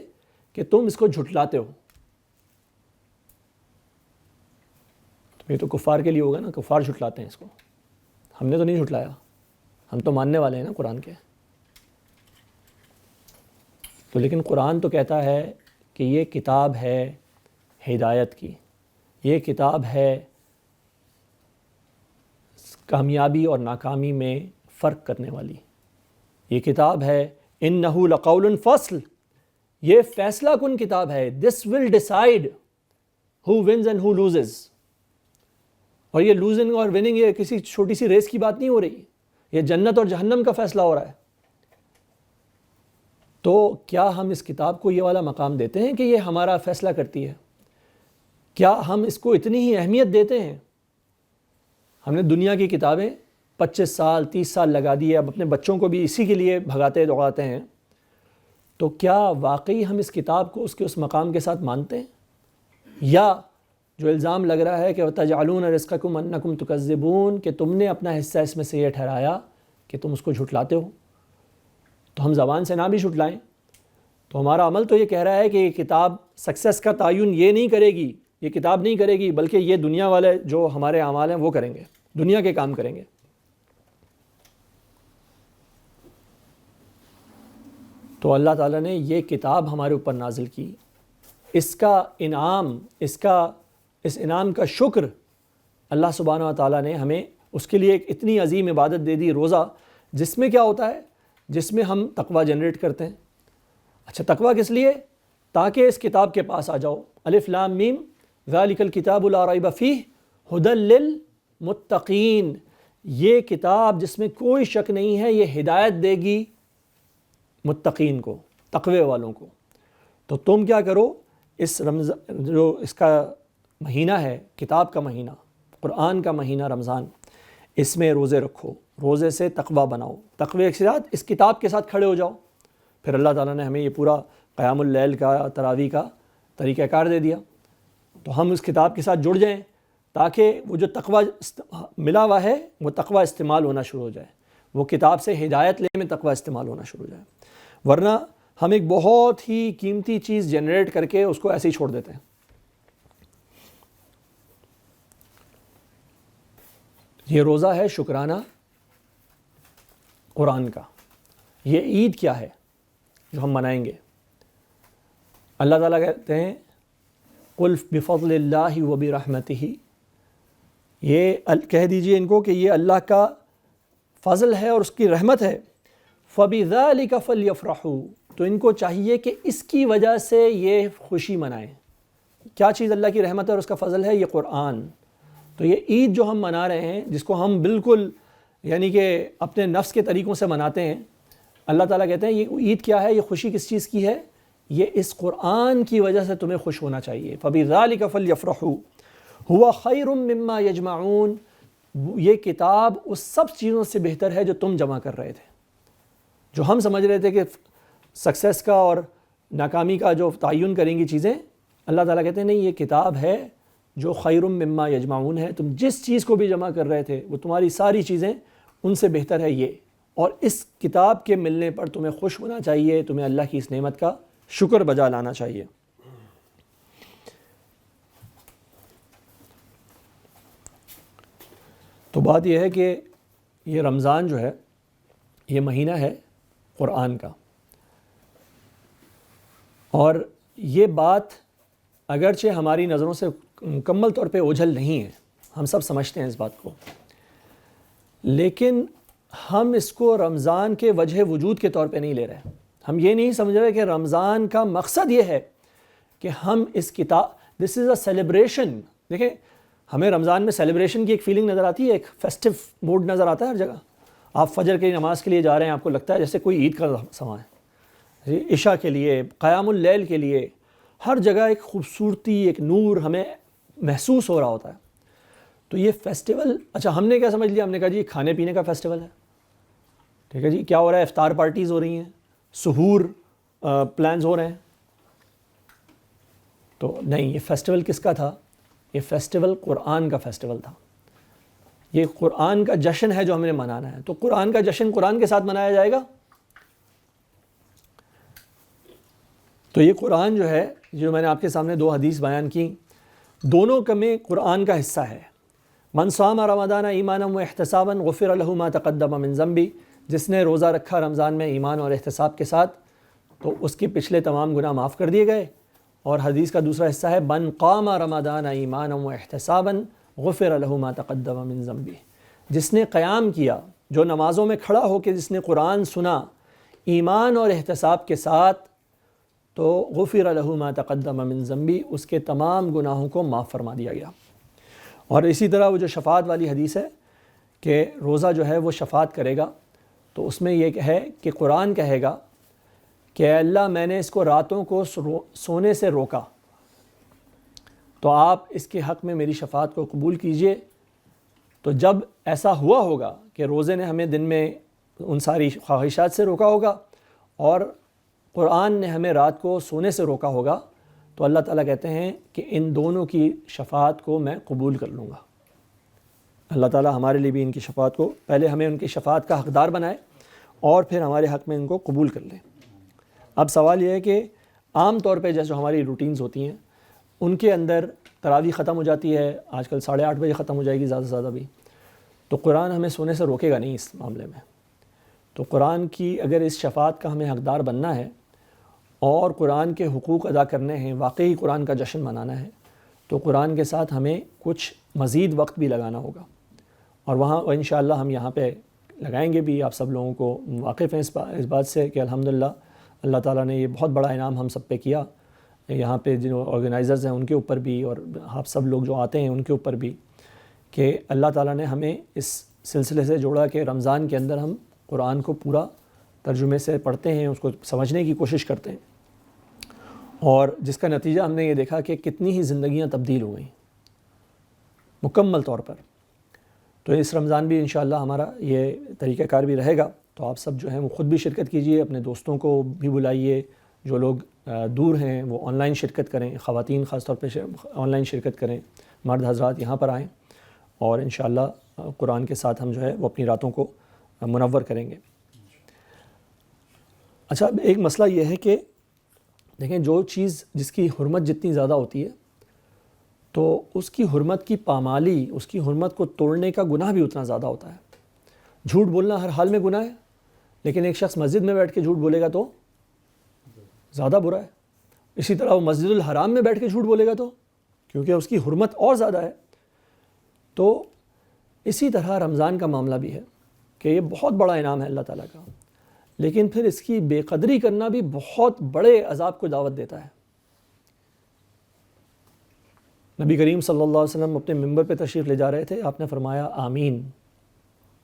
[SPEAKER 1] کہ تم اس کو جھٹلاتے ہو۔ یہ تو کفار کے لیے ہوگا نا، کفار جھٹلاتے ہیں اس کو، ہم نے تو نہیں جھٹلایا، ہم تو ماننے والے ہیں نا قرآن کے۔ تو لیکن قرآن تو کہتا ہے کہ یہ کتاب ہے ہدایت کی، یہ کتاب ہے کامیابی اور ناکامی میں فرق کرنے والی، یہ کتاب ہے اِنَّهُ لَقَوْلٌ فَصْلٌ، یہ فیصلہ کن کتاب ہے، this will decide who wins and who loses۔ اور یہ لوزنگ اور وننگ یہ کسی چھوٹی سی ریس کی بات نہیں ہو رہی، یہ جنت اور جہنم کا فیصلہ ہو رہا ہے۔ تو کیا ہم اس کتاب کو یہ والا مقام دیتے ہیں کہ یہ ہمارا فیصلہ کرتی ہے؟ کیا ہم اس کو اتنی ہی اہمیت دیتے ہیں؟ ہم نے دنیا کی کتابیں 25 سال 30 سال لگا دی ہے، اب اپنے بچوں کو بھی اسی کے لیے بھگاتے دوڑاتے ہیں، تو کیا واقعی ہم اس کتاب کو اس کے اس مقام کے ساتھ مانتے ہیں؟ یا جو الزام لگ رہا ہے کہ وَتَجْعَلُونَ رِزْقَكُمْ أَنَّكُمْ تُكَذِّبُونَ، کہ تم نے اپنا حصہ اس میں سے یہ ٹھہرایا کہ تم اس کو جھٹلاتے ہو، تو ہم زبان سے نہ بھی جھٹلائیں، تو ہمارا عمل تو یہ کہہ رہا ہے کہ یہ کتاب سکسیس کا تعین یہ نہیں کرے گی، یہ کتاب نہیں کرے گی، بلکہ یہ دنیا والے جو ہمارے اعمال ہیں وہ کریں گے، دنیا کے کام کریں گے۔ تو اللہ تعالیٰ نے یہ کتاب ہمارے اوپر نازل کی، اس کا انعام، اس انعام کا شکر اللہ سبحانہ و تعالیٰ نے ہمیں اس کے لیے ایک اتنی عظیم عبادت دے دی، روزہ، جس میں کیا ہوتا ہے؟ جس میں ہم تقویٰ جنریٹ کرتے ہیں۔ اچھا تقویٰ کس لیے؟ تاکہ اس کتاب کے پاس آ جاؤ، الف لام میم ذالک الکتاب لا ریب فیہ ھدی للمتقین، یہ کتاب جس میں کوئی شک نہیں ہے یہ ہدایت دے گی متقین کو، تقوی والوں کو۔ تو تم کیا کرو، اس رمضان جو اس کا مہینہ ہے، کتاب کا مہینہ، قرآن کا مہینہ رمضان، اس میں روزے رکھو، روزے سے تقویٰ بناؤ، تقوی کے ساتھ اس کتاب کے ساتھ کھڑے ہو جاؤ۔ پھر اللہ تعالیٰ نے ہمیں یہ پورا قیام اللیل کا، تراویح کا طریقہ کار دے دیا، تو ہم اس کتاب کے ساتھ جڑ جائیں تاکہ وہ جو تقویٰ ملا ہوا ہے وہ تقویٰ استعمال ہونا شروع ہو جائے، وہ کتاب سے ہدایت لینے میں تقویٰ استعمال ہونا شروع ہو جائے، ورنہ ہم ایک بہت ہی قیمتی چیز جنریٹ کر کے اس کو ایسے ہی چھوڑ دیتے ہیں۔ یہ روزہ ہے شکرانہ قرآن کا، یہ عید کیا ہے جو ہم منائیں گے؟ اللہ تعالیٰ کہتے ہیں قُلْ بِفَضْلِ اللَّهِ وَبِرَحْمَتِهِ، یہ کہہ دیجئے ان کو کہ یہ اللہ کا فضل ہے اور اس کی رحمت ہے، فَبِذَلِكَ فَلْيَفْرَحُوا، تو ان کو چاہیے کہ اس کی وجہ سے یہ خوشی منائیں۔ کیا چیز اللہ کی رحمت ہے اور اس کا فضل ہے؟ یہ قرآن۔ تو یہ عید جو ہم منا رہے ہیں، جس کو ہم بالکل یعنی کہ اپنے نفس کے طریقوں سے مناتے ہیں، اللہ تعالیٰ کہتے ہیں یہ عید کیا ہے، یہ خوشی کس چیز کی ہے؟ یہ اس قرآن کی وجہ سے تمہیں خوش ہونا چاہیے۔ فَبِذَلِكَ فَلْيَفْرَحُوا هُوَ خَيْرٌ مِّمَّا يَجْمَعُونَ، یہ کتاب اس سب چیزوں سے بہتر ہے جو تم جمع کر رہے تھے، جو ہم سمجھ رہے تھے کہ سکسیس کا اور ناکامی کا جو تعین کریں گی چیزیں، اللہ تعالیٰ کہتے ہیں نہیں، یہ کتاب ہے جو خیر مما یجمعون ہے، تم جس چیز کو بھی جمع کر رہے تھے وہ تمہاری ساری چیزیں ان سے بہتر ہے یہ، اور اس کتاب کے ملنے پر تمہیں خوش ہونا چاہیے، تمہیں اللہ کی اس نعمت کا شکر بجا لانا چاہیے۔ تو بات یہ ہے کہ یہ رمضان جو ہے یہ مہینہ ہے قرآن کا، اور یہ بات اگرچہ ہماری نظروں سے مکمل طور پہ اوجھل نہیں ہے، ہم سب سمجھتے ہیں اس بات کو، لیکن ہم اس کو رمضان کے وجہ وجود کے طور پہ نہیں لے رہے۔ ہم یہ نہیں سمجھ رہے کہ رمضان کا مقصد یہ ہے کہ ہم اس کتاب دس از اے سیلیبریشن۔ دیکھیں، ہمیں رمضان میں سیلیبریشن کی ایک فیلنگ نظر آتی ہے، ایک فیسٹو موڈ نظر آتا ہے ہر جگہ۔ آپ فجر کی نماز کے لیے جا رہے ہیں، آپ کو لگتا ہے جیسے کوئی عید کا سماں ہے، عشاء کے لیے، قیام اللیل کے لیے، ہر جگہ ایک خوبصورتی، ایک نور ہمیں محسوس ہو رہا ہوتا ہے۔ تو یہ فیسٹیول، اچھا ہم نے کیا سمجھ لیا؟ ہم نے کہا جی کھانے پینے کا فیسٹیول ہے، ٹھیک ہے جی، کیا ہو رہا ہے؟ افطار پارٹیز ہو رہی ہیں، سحور پلانز ہو رہے ہیں۔ تو نہیں، یہ فیسٹیول کس کا تھا؟ یہ فیسٹیول قرآن کا فیسٹیول تھا، یہ قرآن کا جشن ہے جو ہم نے منانا ہے۔ تو قرآن کا جشن قرآن کے ساتھ منایا جائے گا۔ تو یہ قرآن جو ہے، جو میں نے آپ کے سامنے دو حدیث بیان کی، دونوں میں قرآن کا حصہ ہے۔ من صام رمضان ایمانا و احتسابا غفر له ما تقدم من ذنبی، جس نے روزہ رکھا رمضان میں ایمان اور احتساب کے ساتھ تو اس کے پچھلے تمام گناہ معاف کر دیے گئے۔ اور حدیث کا دوسرا حصہ ہے من قام رمضان ایمانا و احتسابا غفر له ما تقدم من ذنبی، جس نے قیام کیا، جو نمازوں میں کھڑا ہو کے جس نے قرآن سنا ایمان اور احتساب کے ساتھ، تو غفر له ما تقدم من ذنبی، اس کے تمام گناہوں کو معاف فرما دیا گیا۔ اور اسی طرح وہ جو شفاعت والی حدیث ہے کہ روزہ جو ہے وہ شفاعت کرے گا، تو اس میں یہ ہے کہ قرآن کہے گا کہ اے اللہ، میں نے اس کو راتوں کو سونے سے روکا، تو آپ اس کے حق میں میری شفاعت کو قبول کیجئے۔ تو جب ایسا ہوا ہوگا کہ روزے نے ہمیں دن میں ان ساری خواہشات سے روکا ہوگا اور قرآن نے ہمیں رات کو سونے سے روکا ہوگا، تو اللہ تعالیٰ کہتے ہیں کہ ان دونوں کی شفاعت کو میں قبول کر لوں گا۔ اللہ تعالیٰ ہمارے لیے بھی ان کی شفاعت کو، پہلے ہمیں ان کی شفاعت کا حقدار بنائے اور پھر ہمارے حق میں ان کو قبول کر لیں۔ اب سوال یہ ہے کہ عام طور پہ جیسے ہماری روٹینز ہوتی ہیں، ان کے اندر تراویح ختم ہو جاتی ہے، آج کل 8:30 بجے ختم ہو جائے گی زیادہ سے زیادہ بھی، تو قرآن ہمیں سونے سے روکے گا نہیں اس معاملے میں۔ تو قرآن کی اگر اس شفاعت کا ہمیں حقدار بننا ہے اور قرآن کے حقوق ادا کرنے ہیں، واقعی قرآن کا جشن منانا ہے، تو قرآن کے ساتھ ہمیں کچھ مزید وقت بھی لگانا ہوگا، اور وہاں انشاءاللہ ہم یہاں پہ لگائیں گے بھی۔ آپ سب لوگوں کو واقف ہیں اس بات سے کہ الحمدللہ اللہ تعالیٰ نے یہ بہت بڑا انعام ہم سب پہ کیا، یہاں پہ جو آرگنائزرز ہیں ان کے اوپر بھی، اور آپ سب لوگ جو آتے ہیں ان کے اوپر بھی، کہ اللہ تعالیٰ نے ہمیں اس سلسلے سے جوڑا کہ رمضان کے اندر ہم قرآن کو پورا ترجمے سے پڑھتے ہیں، اس کو سمجھنے کی کوشش کرتے ہیں، اور جس کا نتیجہ ہم نے یہ دیکھا کہ کتنی ہی زندگیاں تبدیل ہو گئیں مکمل طور پر۔ تو اس رمضان بھی انشاءاللہ ہمارا یہ طریقہ کار بھی رہے گا، تو آپ سب جو ہیں وہ خود بھی شرکت کیجئے، اپنے دوستوں کو بھی بلائیے، جو لوگ دور ہیں وہ آن لائن شرکت کریں، خواتین خاص طور پہ آن لائن شرکت کریں، مرد حضرات یہاں پر آئیں، اور انشاءاللہ قرآن کے ساتھ ہم جو ہے وہ اپنی راتوں کو منور کریں گے۔ اچھا، ایک مسئلہ یہ ہے کہ دیکھیں، جو چیز جس کی حرمت جتنی زیادہ ہوتی ہے تو اس کی حرمت کی پامالی، اس کی حرمت کو توڑنے کا گناہ بھی اتنا زیادہ ہوتا ہے۔ جھوٹ بولنا ہر حال میں گناہ ہے، لیکن ایک شخص مسجد میں بیٹھ کے جھوٹ بولے گا تو زیادہ برا ہے۔ اسی طرح وہ مسجد الحرام میں بیٹھ کے جھوٹ بولے گا تو، کیونکہ اس کی حرمت اور زیادہ ہے۔ تو اسی طرح رمضان کا معاملہ بھی ہے کہ یہ بہت بڑا انعام ہے اللہ تعالیٰ کا، لیکن پھر اس کی بے قدری کرنا بھی بہت بڑے عذاب کو دعوت دیتا ہے۔ نبی کریم صلی اللہ علیہ وسلم اپنے ممبر پہ تشریف لے جا رہے تھے، آپ نے فرمایا آمین،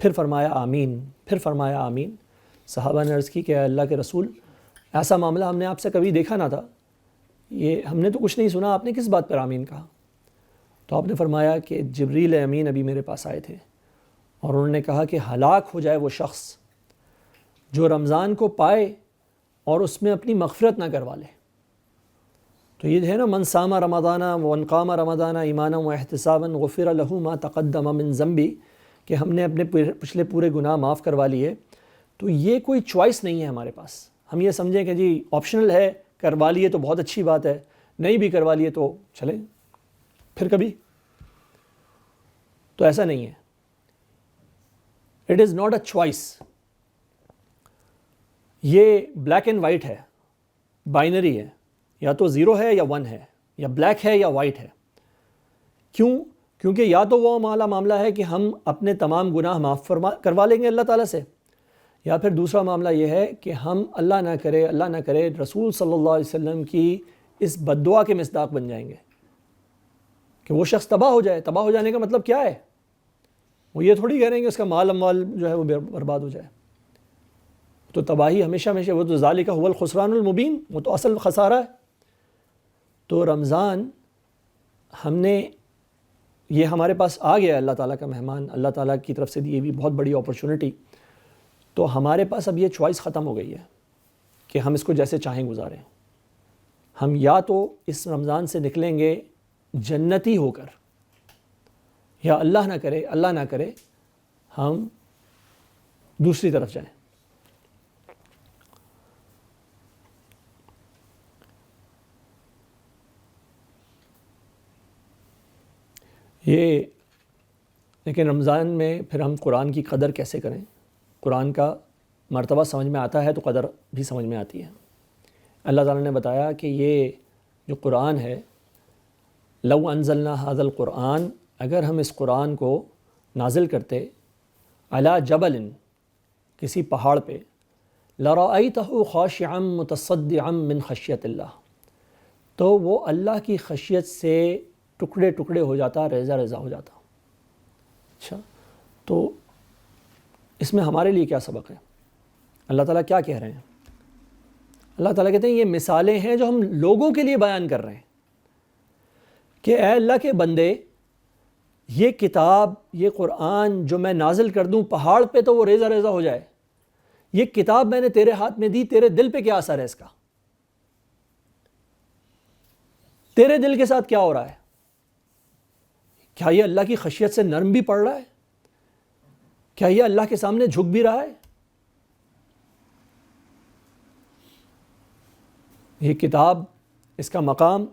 [SPEAKER 1] پھر فرمایا آمین، پھر فرمایا آمین۔ صحابہ نے عرض کی کہ اے اللہ کے رسول، ایسا معاملہ ہم نے آپ سے کبھی دیکھا نہ تھا، یہ ہم نے تو کچھ نہیں سنا، آپ نے کس بات پر آمین کہا؟ تو آپ نے فرمایا کہ جبریل امین ابھی میرے پاس آئے تھے اور انہوں نے کہا کہ ہلاک ہو جائے وہ شخص جو رمضان کو پائے اور اس میں اپنی مغفرت نہ کروا لے۔ تو یہ ہے نا، من صام رمضان ومن قام رمضان ایمانا واحتسابا غفر له ما تقدم من ذنبی، کہ ہم نے اپنے پچھلے پورے گناہ معاف کروا لیے۔ تو یہ کوئی چوائس نہیں ہے ہمارے پاس، ہم یہ سمجھیں کہ جی آپشنل ہے، کروا لیے تو بہت اچھی بات ہے، نہیں بھی کروا لیے تو چلیں پھر کبھی۔ تو ایسا نہیں ہے، it is not a choice. یہ بلیک اینڈ وائٹ ہے, بائنری ہے, یا تو 0 ہے یا 1 ہے, یا بلیک ہے یا وائٹ ہے. کیوں؟ کیونکہ یا تو وہ معاملہ ہے کہ ہم اپنے تمام گناہ معاف کروا لیں گے اللہ تعالیٰ سے, یا پھر دوسرا معاملہ یہ ہے کہ ہم اللہ نہ کرے رسول صلی اللہ علیہ وسلم کی اس بد دعا کے مصداق بن جائیں گے کہ وہ شخص تباہ ہو جائے. تباہ ہو جانے کا مطلب کیا ہے؟ وہ یہ تھوڑی کہہ رہے ہیں کہ اس کا مال اموال جو ہے وہ برباد ہو جائے. تو تباہی ہمیشہ وہ تو ذالک هو الخسران المبین, وہ تو اصل خسارہ ہے. تو رمضان ہم نے یہ ہمارے پاس آ گیا اللہ تعالیٰ کا مہمان, اللہ تعالیٰ کی طرف سے دی ہوئی بہت بڑی اپرچونٹی. تو ہمارے پاس اب یہ چوائس ختم ہو گئی ہے کہ ہم اس کو جیسے چاہیں گزاریں. ہم یا تو اس رمضان سے نکلیں گے جنتی ہو کر, یا اللہ نہ کرے ہم دوسری طرف جائیں. یہ لیکن رمضان میں پھر ہم قرآن کی قدر کیسے کریں؟ قرآن کا مرتبہ سمجھ میں آتا ہے تو قدر بھی سمجھ میں آتی ہے. اللہ تعالیٰ نے بتایا کہ یہ جو قرآن ہے, لو انزلنا ھذا القرآن, اگر ہم اس قرآن کو نازل کرتے علی جبل, کسی پہاڑ پہ, لرأیتہ خاشعا متصدعا من خشیت اللہ, تو وہ اللہ کی خشیت سے ٹکڑے ٹکڑے ہو جاتا, ریزہ ریزہ ہو جاتا. اچھا, تو اس میں ہمارے لیے کیا سبق ہے؟ اللہ تعالیٰ کیا کہہ رہے ہیں؟ اللہ تعالیٰ کہتے ہیں یہ مثالیں ہیں جو ہم لوگوں کے لیے بیان کر رہے ہیں کہ اے اللہ کے بندے, یہ کتاب, یہ قرآن جو میں نازل کر دوں پہاڑ پہ تو وہ ریزہ ریزہ ہو جائے, یہ کتاب میں نے تیرے ہاتھ میں دی, تیرے دل پہ کیا اثر ہے اس کا؟ تیرے دل کے ساتھ کیا ہو رہا ہے؟ کیا یہ اللہ کی خشیت سے نرم بھی پڑ رہا ہے؟ کیا یہ اللہ کے سامنے جھک بھی رہا ہے؟ یہ کتاب, اس کا مقام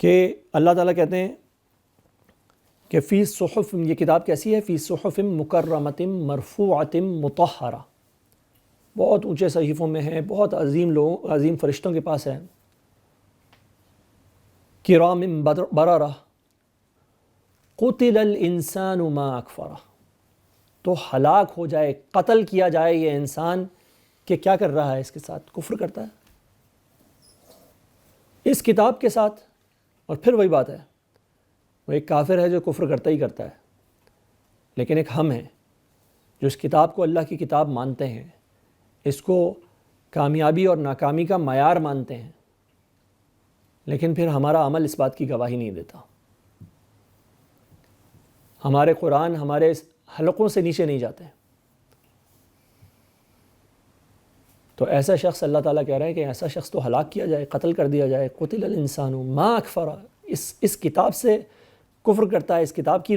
[SPEAKER 1] کہ اللہ تعالیٰ کہتے ہیں کہ فی صحف, یہ کتاب کیسی ہے؟ فی صحف مکرمۃ مرفوعۃ مطہرہ, بہت اونچے صحیفوں میں ہے, بہت عظیم فرشتوں کے پاس ہے. کرام بررہ قتل الانسان ما اکفرہ, تو ہلاک ہو جائے, قتل کیا جائے یہ انسان کہ کیا کر رہا ہے, اس کے ساتھ کفر کرتا ہے, اس کتاب کے ساتھ. اور پھر وہی بات ہے, وہ ایک کافر ہے جو کفر کرتا ہی کرتا ہے, لیکن ایک ہم ہیں جو اس کتاب کو اللہ کی کتاب مانتے ہیں, اس کو کامیابی اور ناکامی کا معیار مانتے ہیں, لیکن پھر ہمارا عمل اس بات کی گواہی نہیں دیتا. ہمارے قرآن ہمارے حلقوں سے نیچے نہیں جاتے. تو ایسا شخص, اللہ تعالیٰ کہہ رہے ہیں کہ ایسا شخص تو ہلاک کیا جائے, قتل کر دیا جائے. قتل الانسان ما اکفرہ, اس کتاب سے کفر کرتا ہے. اس کتاب کی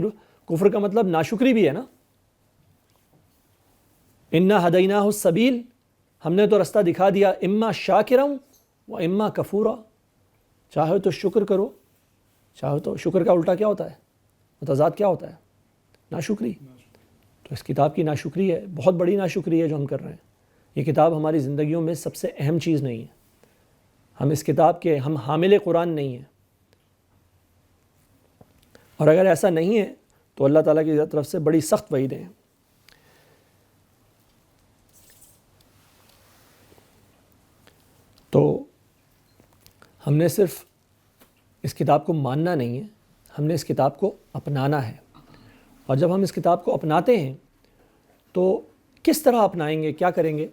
[SPEAKER 1] کفر کا مطلب ناشکری بھی ہے نا. انا ہدیناہ السبیل, ہم نے تو رستہ دکھا دیا, اما شاکرا و اما کفورا, چاہے تو شکر کرو, چاہے تو شکر کا الٹا کیا ہوتا ہے, متضاد کیا ہوتا ہے؟ ناشکری. تو اس کتاب کی ناشکری ہے, بہت بڑی ناشکری ہے جو ہم کر رہے ہیں. یہ کتاب ہماری زندگیوں میں سب سے اہم چیز نہیں ہے. ہم اس کتاب کے ہم حامل قرآن نہیں ہیں, اور اگر ایسا نہیں ہے تو اللہ تعالیٰ کی طرف سے بڑی سخت وعیدیں ہیں. تو ہم نے صرف اس کتاب کو ماننا نہیں ہے, ہم نے اس کتاب کو اپنانا ہے. اور جب ہم اس کتاب کو اپناتے ہیں تو کس طرح اپنائیں گے, کیا کریں گے؟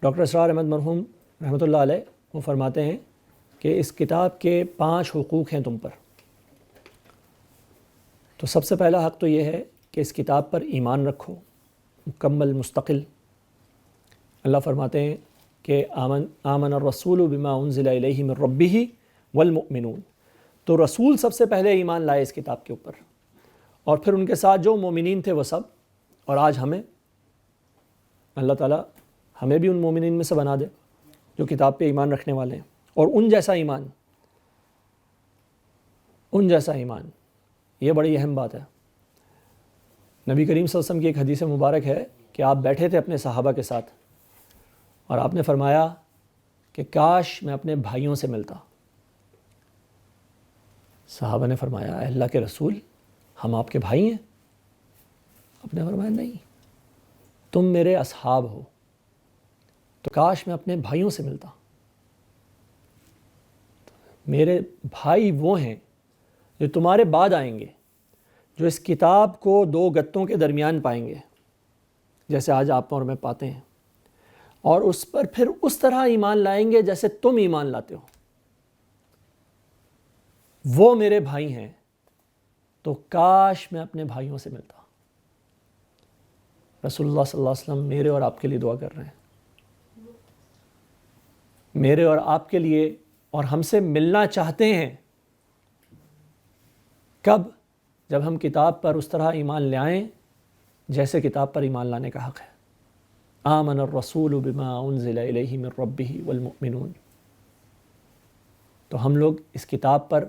[SPEAKER 1] ڈاکٹر اسرار احمد مرحوم رحمۃ اللہ علیہ وہ فرماتے ہیں کہ اس کتاب کے 5 حقوق ہیں تم پر. تو سب سے پہلا حق تو یہ ہے کہ اس کتاب پر ایمان رکھو, مکمل مستقل. اللہ فرماتے ہیں کہ آمن الرسول بما انزل الیہ من ربہ والمؤمنون, تو رسول سب سے پہلے ایمان لائے اس کتاب کے اوپر, اور پھر ان کے ساتھ جو مومنین تھے وہ سب. اور آج ہمیں اللہ تعالیٰ ہمیں بھی ان مومنین میں سے بنا دے جو کتاب پہ ایمان رکھنے والے ہیں, اور ان جیسا ایمان, یہ بڑی اہم بات ہے. نبی کریم صلی اللہ علیہ وسلم کی ایک حدیث مبارک ہے کہ آپ بیٹھے تھے اپنے صحابہ کے ساتھ اور آپ نے فرمایا کہ کاش میں اپنے بھائیوں سے ملتا۔ صحابہ نے فرمایا اے اللہ کے رسول، ہم آپ کے بھائی ہیں؟ آپ نے فرمایا نہیں، تم میرے اصحاب ہو، تو کاش میں اپنے بھائیوں سے ملتا۔ میرے بھائی وہ ہیں جو تمہارے بعد آئیں گے، جو اس کتاب کو دو گتوں کے درمیان پائیں گے، جیسے آج آپ اور میں پاتے ہیں، اور اس پر پھر اس طرح ایمان لائیں گے جیسے تم ایمان لاتے ہو۔ وہ میرے بھائی ہیں، تو کاش میں اپنے بھائیوں سے ملتا۔ رسول اللہ صلی اللہ علیہ وسلم میرے اور آپ کے لیے دعا کر رہے ہیں، میرے اور آپ کے لیے، اور ہم سے ملنا چاہتے ہیں۔ کب؟ جب ہم کتاب پر اس طرح ایمان لے آئیں جیسے کتاب پر ایمان لانے کا حق ہے۔ آمن الرسول بما انزل الیہ من ربہ والمؤمنون۔ تو ہم لوگ اس کتاب پر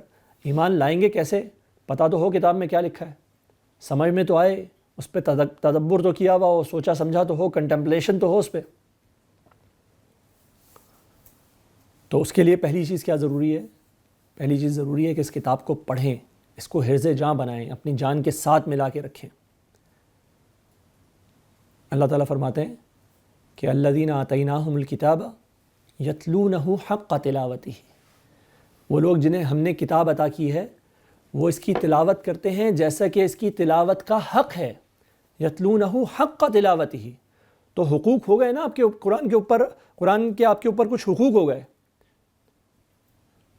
[SPEAKER 1] ایمان لائیں گے کیسے؟ پتہ تو ہو کتاب میں کیا لکھا ہے، سمجھ میں تو آئے، اس پہ تدبر تو کیا ہوا ہو، سوچا سمجھا تو ہو، کنٹمپلیشن تو ہو اس پہ۔ تو اس کے لیے پہلی چیز کیا ضروری ہے؟ پہلی چیز ضروری ہے کہ اس کتاب کو پڑھیں، اس کو حرز جاں بنائیں، اپنی جان کے ساتھ ملا کے رکھیں۔ اللہ تعالیٰ فرماتے ہیں کہ الذین آتیناہم الکتاب یتلونہ حق تلاوتہ، وہ لوگ جنہیں ہم نے کتاب عطا کی ہے وہ اس کی تلاوت کرتے ہیں جیسا کہ اس کی تلاوت کا حق ہے۔ یتلونہ حق تلاوتہ، تو حقوق ہو گئے نا آپ کے قرآن کے اوپر، قرآن کے آپ کے اوپر کچھ حقوق ہو گئے۔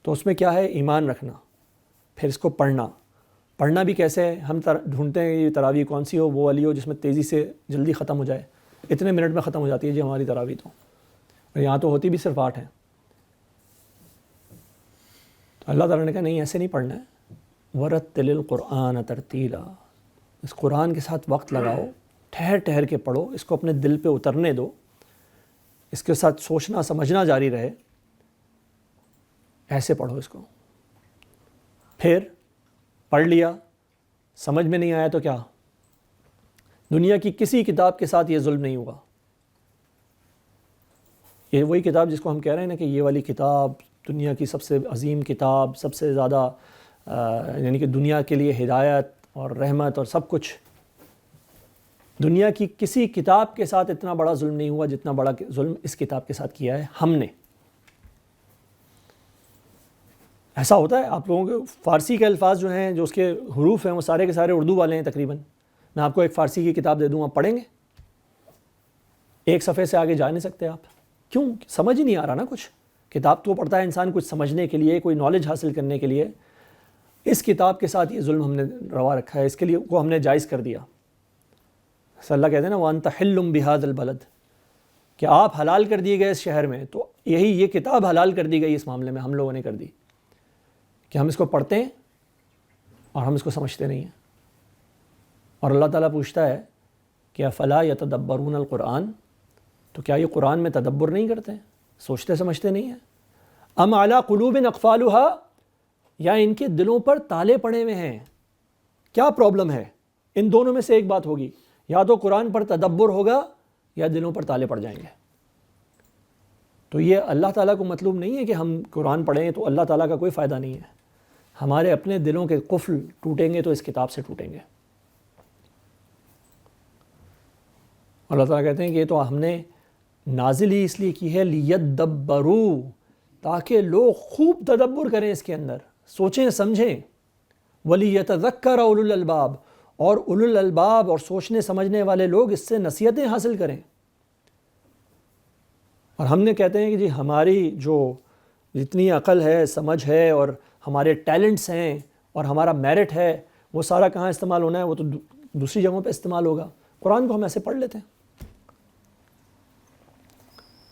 [SPEAKER 1] تو اس میں کیا ہے؟ ایمان رکھنا، پھر اس کو پڑھنا بھی کیسے ہے؟ ہم ڈھونڈتے ہیں یہ تراویح کون سی ہو، وہ والی ہو جس میں تیزی سے جلدی ختم ہو جائے، اتنے منٹ میں ختم ہو جاتی ہے جی ہماری تراویح، تو اور یہاں تو ہوتی بھی صرف 8 ہیں۔ تو اللہ تعالیٰ نے کہا نہیں، ایسے نہیں پڑھنا ہے، ورتل القرآن ترتیلا، اس قرآن کے ساتھ وقت لگاؤ، ٹھہر ٹھہر کے پڑھو، اس کو اپنے دل پہ اترنے دو، اس کے ساتھ سوچنا سمجھنا جاری رہے، ایسے پڑھو اس کو۔ پھر پڑھ لیا، سمجھ میں نہیں آیا تو کیا؟ دنیا کی کسی کتاب کے ساتھ یہ ظلم نہیں ہوا۔ یہ وہی کتاب جس کو ہم کہہ رہے ہیں نا کہ یہ والی کتاب دنیا کی سب سے عظیم کتاب، سب سے زیادہ یعنی کہ دنیا کے لیے ہدایت اور رحمت اور سب کچھ، دنیا کی کسی کتاب کے ساتھ اتنا بڑا ظلم نہیں ہوا جتنا بڑا ظلم اس کتاب کے ساتھ کیا ہے ہم نے۔ ایسا ہوتا ہے آپ لوگوں کے فارسی کے الفاظ جو ہیں، جو اس کے حروف ہیں، وہ سارے کے سارے اردو والے ہیں تقریباً۔ میں آپ کو ایک فارسی کی کتاب دے دوں، آپ پڑھیں گے؟ ایک صفحے سے آگے جا نہیں سکتے آپ، کیوں؟ سمجھ ہی نہیں آ رہا نا کچھ۔ کتاب تو پڑھتا ہے انسان کچھ سمجھنے کے لیے، کوئی نالج حاصل کرنے کے لیے۔ اس کتاب کے ساتھ یہ ظلم ہم نے روا رکھا ہے، اس کے لیے کو ہم نے جائز کر دیا۔ اللہ کہتے ہیں نا وَأَنْتَ حِلٌّ بِهَذَا الْبَلَدِ، کہ آپ حلال کر دیے گئے اس شہر میں، تو یہی یہ کتاب حلال کر دی گئی اس معاملے میں، ہم لوگوں نے کر دی کہ ہم اس کو پڑھتے ہیں اور ہم اس کو سمجھتے نہیں ہیں۔ اور اللہ تعالیٰ پوچھتا ہے کہ افلا یتدبرون القرآن، تو کیا یہ قرآن میں تدبر نہیں کرتے ہیں، سوچتے سمجھتے نہیں ہیں؟ ام علی قلوب اقفالها، یا ان کے دلوں پر تالے پڑے ہوئے ہیں؟ کیا پرابلم ہے؟ ان دونوں میں سے ایک بات ہوگی، یا تو قرآن پر تدبر ہوگا یا دلوں پر تالے پڑ جائیں گے۔ تو یہ اللہ تعالیٰ کو مطلوب نہیں ہے کہ ہم قرآن پڑھیں تو اللہ تعالیٰ کا کوئی فائدہ نہیں ہے، ہمارے اپنے دلوں کے قفل ٹوٹیں گے تو اس کتاب سے ٹوٹیں گے۔ اللہ تعالیٰ کہتے ہیں کہ یہ تو ہم نے نازل ہی اس لیے کی ہے لیدبروا، تاکہ لوگ خوب تدبر کریں اس کے اندر، سوچیں سمجھیں، ولیتذکر اولو الالباب، اور اولو الالباب اور سوچنے سمجھنے والے لوگ اس سے نصیحتیں حاصل کریں۔ اور ہم نے کہتے ہیں کہ جی ہماری جو جتنی عقل ہے، سمجھ ہے، اور ہمارے ٹیلنٹس ہیں اور ہمارا میرٹ ہے، وہ سارا کہاں استعمال ہونا ہے؟ وہ تو دوسری جگہوں پہ استعمال ہوگا۔ قرآن کو ہم ایسے پڑھ لیتے ہیں۔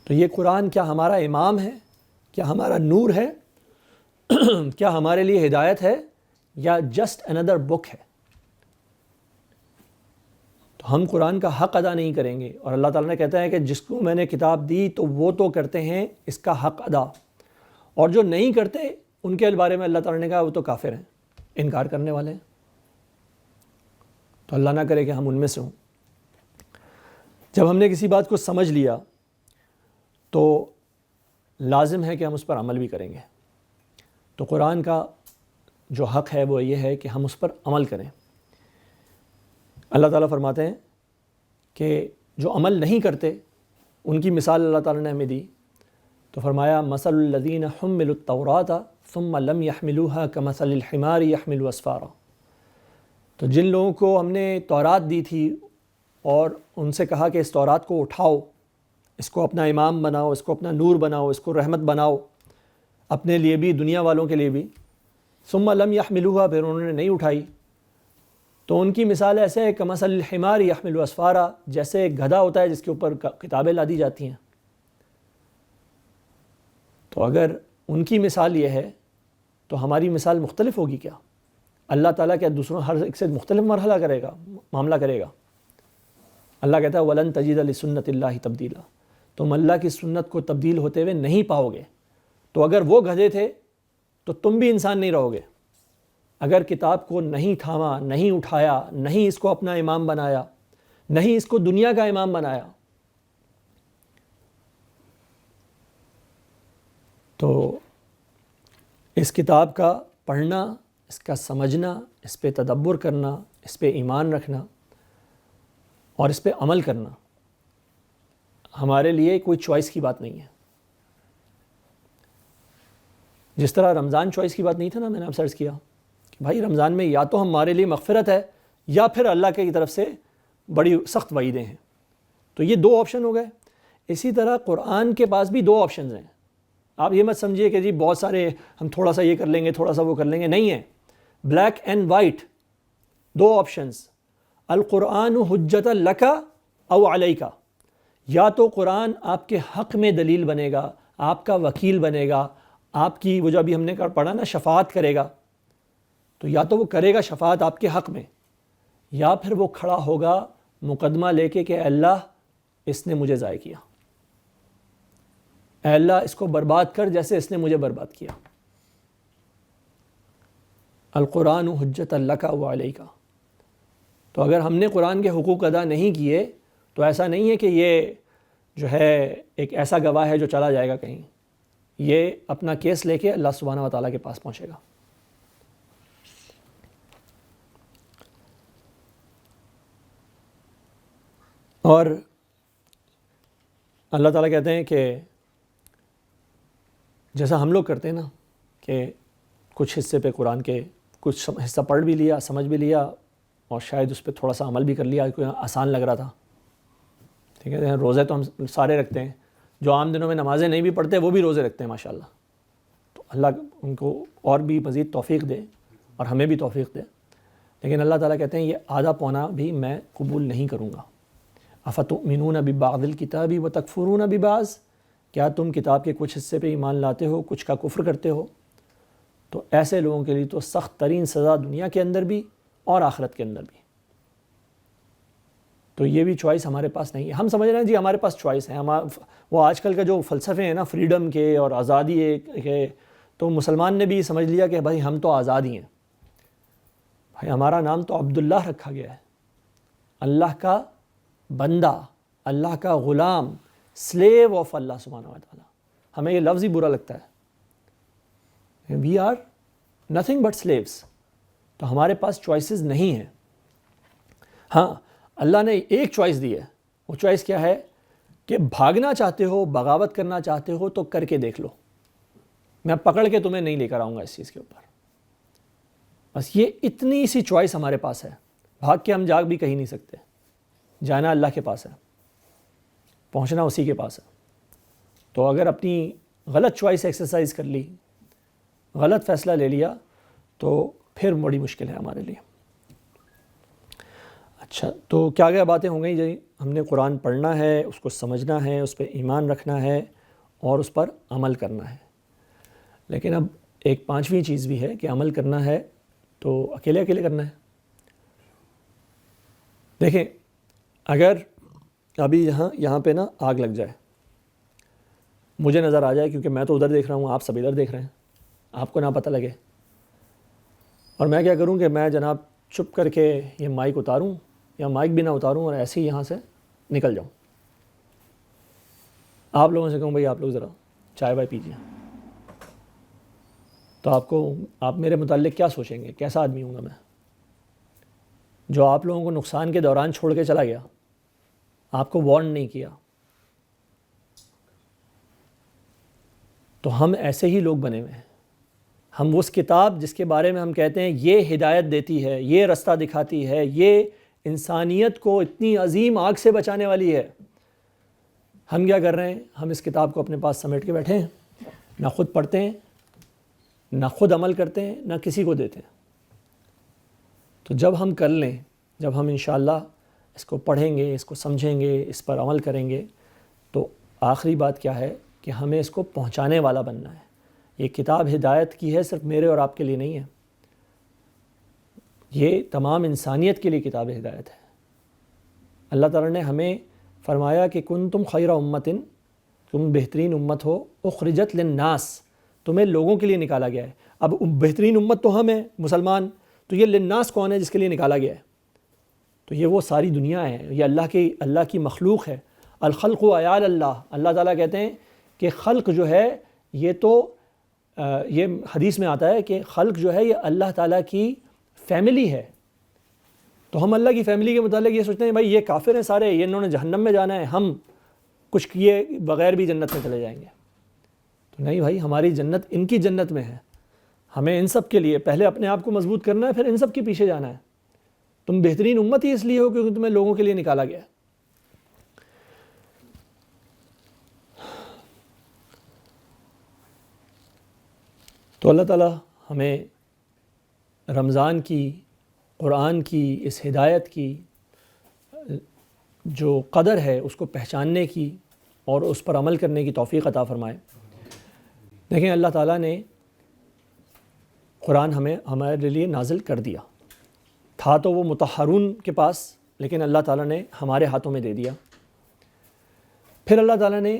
[SPEAKER 1] تو یہ قرآن کیا ہمارا امام ہے؟ کیا ہمارا نور ہے؟ کیا ہمارے لیے ہدایت ہے، یا جسٹ اندر بک ہے؟ تو ہم قرآن کا حق ادا نہیں کریں گے، اور اللہ تعالیٰ نے کہتا ہے کہ جس کو میں نے کتاب دی تو وہ تو کرتے ہیں اس کا حق ادا، اور جو نہیں کرتے ان کے بارے میں اللہ تعالیٰ نے کہا وہ تو کافر ہیں، انکار کرنے والے ہیں۔ تو اللہ نہ کرے کہ ہم ان میں سے ہوں۔ جب ہم نے کسی بات کو سمجھ لیا تو لازم ہے کہ ہم اس پر عمل بھی کریں گے۔ تو قرآن کا جو حق ہے وہ یہ ہے کہ ہم اس پر عمل کریں۔ اللہ تعالیٰ فرماتے ہیں کہ جو عمل نہیں کرتے ان کی مثال اللہ تعالیٰ نے ہمیں دی، تو فرمایا مثل الذین حملوا التوراۃ ثم لم يحملوها كمثل الحمار يحمل اسفارا۔ تو جن لوگوں کو ہم نے تورات دی تھی اور ان سے کہا کہ اس تورات کو اٹھاؤ، اس کو اپنا امام بناؤ، اس کو اپنا نور بناؤ، اس کو رحمت بناؤ اپنے لیے بھی دنیا والوں کے لیے بھی، ثم لم يحملوها، پھر انہوں نے نہیں اٹھائی، تو ان کی مثال ایسے ہے کمثل الحمار يحمل اسفارا، جیسے ایک گدھا ہوتا ہے جس کے اوپر کتابیں لادی جاتی ہیں۔ تو اگر ان کی مثال یہ ہے تو ہماری مثال مختلف ہوگی کیا؟ اللہ تعالیٰ کیا دوسروں ہر ایک سے مختلف معاملہ کرے گا؟ اللہ کہتا ہے وَلَن تَجِدَ لِسُنَّتِ اللَّهِ تَبْدِيلًا، تم اللہ کی سنت کو تبدیل ہوتے ہوئے نہیں پاؤ گے۔ تو اگر وہ گدھے تھے تو تم بھی انسان نہیں رہو گے۔ اگر کتاب کو نہیں تھاما، نہیں اٹھایا، نہیں اس کو اپنا امام بنایا، نہیں اس کو دنیا کا امام بنایا، تو اس کتاب کا پڑھنا، اس کا سمجھنا، اس پہ تدبر کرنا، اس پہ ایمان رکھنا اور اس پہ عمل کرنا ہمارے لیے کوئی چوائس کی بات نہیں ہے۔ جس طرح رمضان چوائس کی بات نہیں تھا نا، میں نے آپ سے عرض کیا کہ بھائی رمضان میں یا تو ہمارے لیے مغفرت ہے یا پھر اللہ کی طرف سے بڑی سخت وعیدیں ہیں، تو یہ دو آپشن ہو گئے۔ اسی طرح قرآن کے پاس بھی دو آپشنز ہیں۔ آپ یہ مت سمجھیے کہ جی بہت سارے ہم تھوڑا سا یہ کر لیں گے، تھوڑا سا وہ کر لیں گے، نہیں ہے۔ بلیک اینڈ وائٹ دو آپشنز، القرآن حجت لک او علیک، یا تو قرآن آپ کے حق میں دلیل بنے گا، آپ کا وکیل بنے گا، آپ کی وہ جو ابھی ہم نے پڑھا نا شفاعت کرے گا، تو یا تو وہ کرے گا شفاعت آپ کے حق میں، یا پھر وہ کھڑا ہوگا مقدمہ لے کے کہ اے اللہ اس نے مجھے ضائع کیا، اے اللہ اس کو برباد کر جیسے اس نے مجھے برباد کیا۔ القرآن حجت لک و علیک۔ تو اگر ہم نے قرآن کے حقوق ادا نہیں کیے تو ایسا نہیں ہے کہ یہ جو ہے ایک ایسا گواہ ہے جو چلا جائے گا کہیں، یہ اپنا کیس لے کے اللہ سبحانہ و تعالیٰ کے پاس پہنچے گا۔ اور اللہ تعالیٰ کہتے ہیں کہ جیسا ہم لوگ کرتے ہیں نا کہ کچھ حصے پہ قرآن کے کچھ حصہ پڑھ بھی لیا، سمجھ بھی لیا اور شاید اس پہ تھوڑا سا عمل بھی کر لیا، کوئی آسان لگ رہا تھا، ٹھیک ہے۔ روزے تو ہم سارے رکھتے ہیں، جو عام دنوں میں نمازیں نہیں بھی پڑھتے وہ بھی روزے رکھتے ہیں ماشاءاللہ، تو اللہ ان کو اور بھی مزید توفیق دے اور ہمیں بھی توفیق دے۔ لیکن اللہ تعالیٰ کہتے ہیں یہ آدھا پونا بھی میں قبول نہیں کروں گا۔ افتؤمنون ببعض الکتاب وتکفرون ببعض، کیا تم کتاب کے کچھ حصے پہ ایمان لاتے ہو، کچھ کا کفر کرتے ہو؟ تو ایسے لوگوں کے لیے تو سخت ترین سزا دنیا کے اندر بھی اور آخرت کے اندر بھی۔ تو یہ بھی چوائس ہمارے پاس نہیں ہے۔ ہم سمجھ رہے ہیں جی ہمارے پاس چوائس ہے، وہ آج کل کا جو فلسفے ہیں نا فریڈم کے اور آزادی کے، تو مسلمان نے بھی سمجھ لیا کہ بھائی ہم تو آزاد ہی ہیں۔ بھائی ہمارا نام تو عبداللہ رکھا گیا ہے، اللہ کا بندہ، اللہ کا غلام، سلیو آف اللہ سبحانہ و تعالیٰ۔ ہمیں یہ لفظ ہی برا لگتا ہے، we are nothing but slaves. تو ہمارے پاس چوائسز نہیں ہیں۔ ہاں اللہ نے ایک چوائس دی ہے، وہ چوائس کیا ہے کہ بھاگنا چاہتے ہو، بغاوت کرنا چاہتے ہو تو کر کے دیکھ لو، میں پکڑ کے تمہیں نہیں لے کر آؤں گا اس چیز کے اوپر۔ بس یہ اتنی سی چوائس ہمارے پاس ہے، بھاگ کے ہم جاگ بھی کہیں نہیں سکتے، جانا اللہ کے پاس ہے، پہنچنا اسی کے پاس ہے۔ تو اگر اپنی غلط چوائس ایکسرسائز کر لی، غلط فیصلہ لے لیا، تو پھر بڑی مشکل ہے ہمارے لیے۔ اچھا، تو کیا کیا باتیں ہو گئیں جی؟ ہم نے قرآن پڑھنا ہے، اس کو سمجھنا ہے، اس پہ ایمان رکھنا ہے اور اس پر عمل کرنا ہے۔ لیکن اب ایک پانچویں چیز بھی ہے کہ عمل کرنا ہے تو اکیلے اکیلے کرنا ہے۔ دیکھیں اگر ابھی یہاں پہ نا آگ لگ جائے، مجھے نظر آ جائے کیونکہ میں تو ادھر دیکھ رہا ہوں، آپ سب ادھر دیکھ رہے ہیں، آپ کو نہ پتہ لگے، اور میں کیا کروں کہ میں جناب چپ کر کے یہ مائک اتاروں یا مائک بھی نہ اتاروں اور ایسے ہی یہاں سے نکل جاؤں. آپ لوگوں سے کہوں بھائی آپ لوگ ذرا چائے وائے پیجیے, تو آپ میرے متعلق کیا سوچیں گے؟ کیسا آدمی ہوں گا میں جو آپ لوگوں کو نقصان کے دوران چھوڑ کے چلا گیا, آپ کو وارن نہیں کیا. تو ہم ایسے ہی لوگ بنے ہوئے ہیں. ہم اس کتاب جس کے بارے میں ہم کہتے ہیں یہ ہدایت دیتی ہے, یہ رستہ دکھاتی ہے, یہ انسانیت کو اتنی عظیم آگ سے بچانے والی ہے, ہم کیا کر رہے ہیں؟ ہم اس کتاب کو اپنے پاس سمیٹ کے بیٹھے ہیں, نہ خود پڑھتے ہیں, نہ خود عمل کرتے ہیں, نہ کسی کو دیتے ہیں. تو جب ہم کر لیں, جب ہم انشاءاللہ اس کو پڑھیں گے, اس کو سمجھیں گے, اس پر عمل کریں گے, تو آخری بات کیا ہے کہ ہمیں اس کو پہنچانے والا بننا ہے. یہ کتاب ہدایت کی ہے, صرف میرے اور آپ کے لیے نہیں ہے, یہ تمام انسانیت کے لیے کتاب ہدایت ہے. اللہ تعالیٰ نے ہمیں فرمایا کہ کنتم خیر امتن, تم بہترین امت ہو, اخرجت للناس, تمہیں لوگوں کے لیے نکالا گیا ہے. اب بہترین امت تو ہم ہیں مسلمان, تو یہ للناس کون ہے جس کے لیے نکالا گیا ہے؟ تو یہ وہ ساری دنیا ہے, یہ اللہ کی مخلوق ہے. الخلق عیال اللہ, اللہ تعالیٰ کہتے ہیں کہ خلق جو ہے یہ تو یہ حدیث میں آتا ہے کہ خلق جو ہے یہ اللہ تعالیٰ کی فیملی ہے. تو ہم اللہ کی فیملی کے متعلق یہ سوچتے ہیں بھائی یہ کافر ہیں سارے, یہ انہوں نے جہنم میں جانا ہے, ہم کچھ کیے بغیر بھی جنت میں چلے جائیں گے. تو نہیں بھائی, ہماری جنت ان کی جنت میں ہے. ہمیں ان سب کے لیے پہلے اپنے آپ کو مضبوط کرنا ہے, پھر ان سب کے پیچھے جانا ہے. تم بہترین امت ہی اس لیے ہو کیونکہ تمہیں لوگوں کے لیے نکالا گیا ہے. تو اللہ تعالیٰ ہمیں رمضان کی, قرآن کی, اس ہدایت کی جو قدر ہے اس کو پہچاننے کی اور اس پر عمل کرنے کی توفیق عطا فرمائے. دیکھیں, اللہ تعالیٰ نے قرآن ہمارے لیے نازل کر دیا تھا, تو وہ مطہرون کے پاس, لیکن اللہ تعالیٰ نے ہمارے ہاتھوں میں دے دیا. پھر اللہ تعالیٰ نے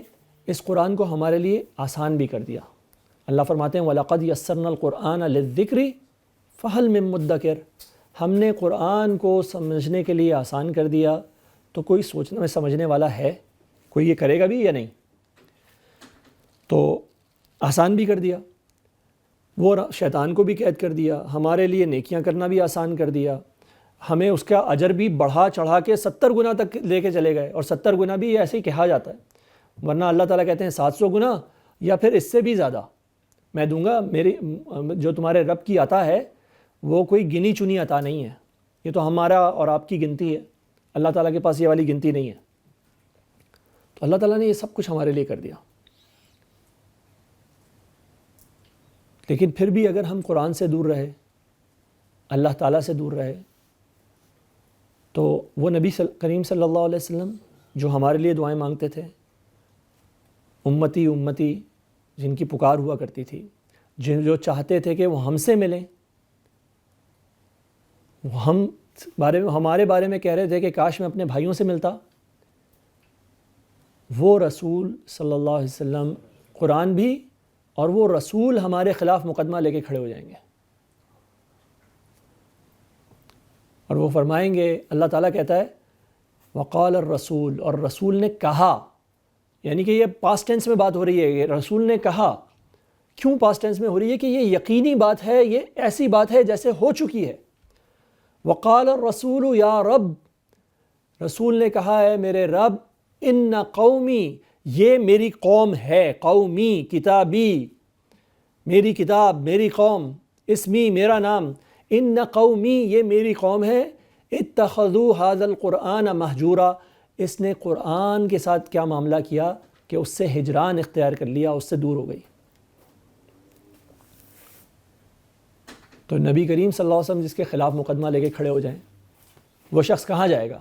[SPEAKER 1] اس قرآن کو ہمارے لیے آسان بھی کر دیا. اللہ فرماتے ہیں وَلَقَدْ يَسَّرْنَا الْقُرْآنَ لِلذِّكْرِ فَهَلْ مِن مُدَّكِرٍ, ہم نے قرآن کو سمجھنے کے لیے آسان کر دیا, تو کوئی سوچنے میں سمجھنے والا ہے؟ کوئی یہ کرے گا بھی یا نہیں؟ تو آسان بھی کر دیا, وہ شیطان کو بھی قید کر دیا, ہمارے لیے نیکیاں کرنا بھی آسان کر دیا, ہمیں اس کا اجر بھی بڑھا چڑھا کے 70 گنا تک لے کے چلے گئے, اور 70 گنا بھی ایسے ہی کہا جاتا ہے, ورنہ اللہ تعالیٰ کہتے ہیں 700 گنا یا پھر اس سے بھی زیادہ میں دوں گا. میری جو تمہارے رب کی عطا ہے وہ کوئی گنی چنی عطا نہیں ہے, یہ تو ہمارا اور آپ کی گنتی ہے, اللہ تعالیٰ کے پاس یہ والی گنتی نہیں ہے. تو اللہ تعالیٰ نے یہ سب کچھ ہمارے لیے کر دیا. لیکن پھر بھی اگر ہم قرآن سے دور رہے, اللہ تعالیٰ سے دور رہے, تو وہ نبی کریم صلی اللہ علیہ وسلم جو ہمارے لیے دعائیں مانگتے تھے, امتی امتی جن کی پکار ہوا کرتی تھی, جو چاہتے تھے کہ وہ ہم سے ملیں, وہ ہمارے بارے میں کہہ رہے تھے کہ کاش میں اپنے بھائیوں سے ملتا, وہ رسول صلی اللہ علیہ وسلم, قرآن بھی اور وہ رسول ہمارے خلاف مقدمہ لے کے کھڑے ہو جائیں گے, اور وہ فرمائیں گے, اللہ تعالیٰ کہتا ہے وقال الرسول, اور رسول نے کہا, یعنی کہ یہ پاسٹ ٹینس میں بات ہو رہی ہے, یہ رسول نے کہا. کیوں پاسٹ ٹینس میں ہو رہی ہے؟ کہ یہ یقینی بات ہے, یہ ایسی بات ہے جیسے ہو چکی ہے. وقال الرسول یا رب, رسول نے کہا ہے میرے رب, ان قومی, یہ میری قوم ہے, قومی کتابی, میری کتاب, میری قوم, اسمی میرا نام, ان قومی یہ میری قوم ہے, اتخذوا ھذا القرآن مہجورا, اس نے قرآن کے ساتھ کیا معاملہ کیا کہ اس سے ہجران اختیار کر لیا, اس سے دور ہو گئی. تو نبی کریم صلی اللہ علیہ وسلم جس کے خلاف مقدمہ لے کے کھڑے ہو جائیں, وہ شخص کہاں جائے گا؟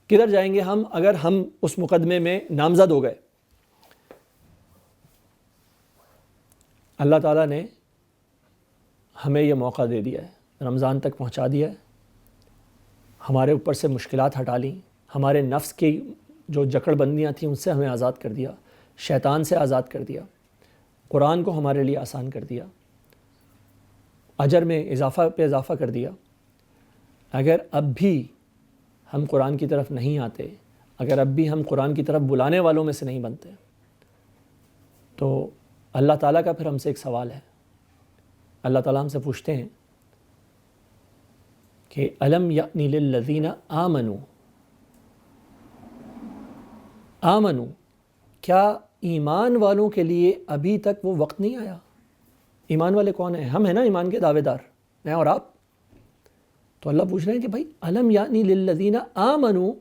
[SPEAKER 1] کدھر جائیں گے ہم اگر ہم اس مقدمے میں نامزد ہو گئے؟ اللہ تعالیٰ نے ہمیں یہ موقع دے دیا ہے, رمضان تک پہنچا دیا ہے, ہمارے اوپر سے مشکلات ہٹا لیں, ہمارے نفس کی جو جکڑ بندیاں تھیں ان سے ہمیں آزاد کر دیا, شیطان سے آزاد کر دیا, قرآن کو ہمارے لیے آسان کر دیا, اجر میں اضافہ پہ اضافہ کر دیا. اگر اب بھی ہم قرآن کی طرف نہیں آتے، اگر اب بھی ہم قرآن کی طرف بلانے والوں میں سے نہیں بنتے، تو اللہ تعالیٰ کا پھر ہم سے ایک سوال ہے۔ اللہ تعالیٰ ہم سے پوچھتے ہیں کہ الم یأنی للذین آمنوا، کیا ایمان والوں کے لیے ابھی تک وہ وقت نہیں آیا؟ ایمان والے کون ہیں؟ ہم ہیں نا ایمان کے دعوے دار، میں اور آپ۔ تو اللہ پوچھ رہے ہیں کہ بھائی الم یأنی للذین آمنوا،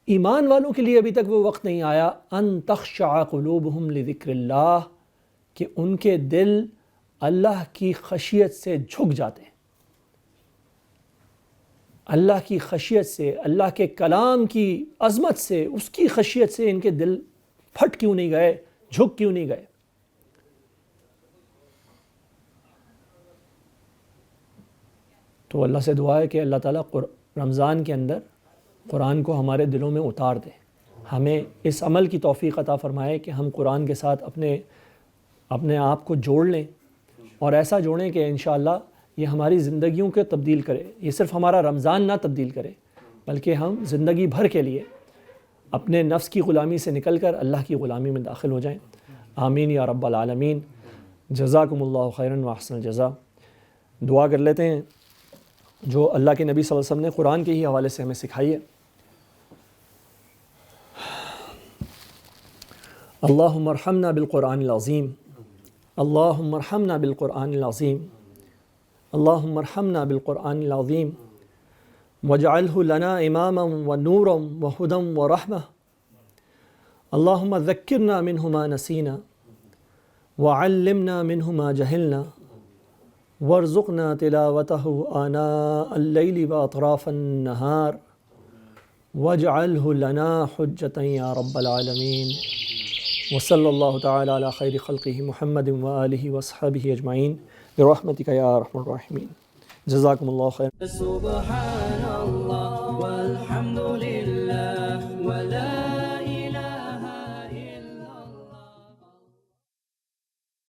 [SPEAKER 1] ایمان والوں کے لیے ابھی تک وہ وقت نہیں آیا، ان تخشع قلوبہم لذکر اللہ، کہ ان کے دل اللہ کی خشیت سے جھک جاتے ہیں، اللہ کی خشیت سے، اللہ کے کلام کی عظمت سے، اس کی خشیت سے ان کے دل پھٹ کیوں نہیں گئے، جھک کیوں نہیں گئے؟ تو اللہ سے دعا ہے کہ اللہ تعالیٰ رمضان کے اندر قرآن کو ہمارے دلوں میں اتار دے، ہمیں اس عمل کی توفیق عطا فرمائے کہ ہم قرآن کے ساتھ اپنے آپ کو جوڑ لیں، اور ایسا جوڑیں کہ انشاءاللہ یہ ہماری زندگیوں کو تبدیل کرے، یہ صرف ہمارا رمضان نہ تبدیل کرے بلکہ ہم زندگی بھر کے لیے اپنے نفس کی غلامی سے نکل کر اللہ کی غلامی میں داخل ہو جائیں۔ آمین یا رب العالمین۔ جزاکم اللہ خیراً و احسن الجزاء۔ دعا کر لیتے ہیں جو اللہ کے نبی صلی اللہ علیہ وسلم نے قرآن کے ہی حوالے سے ہمیں سکھائی ہے۔ اللہم ارحمنا بالقرآن العظیم، اللہم ارحمنا بالقرآن العظیم، اللہم ارحمنا بالقرآن العظیم واجعلہ لنا اماما ونورا وہدی ورحمہ، اللہم ذکرنا منہ ما نسینا وعلمنا منہ ما جہلنا وارزقنا تلاوتہ آناء اللیل واطراف النہار واجعلہ لنا حجتا یا رب العالمین۔ وصلی اللہ تعالی علی خیر خلقہ محمد وآلہ وصحبہ اجمعین برحمتک یا ارحم الراحمین۔ جزاکم اللہ خیر۔
[SPEAKER 2] سبحان اللہ والحمد للہ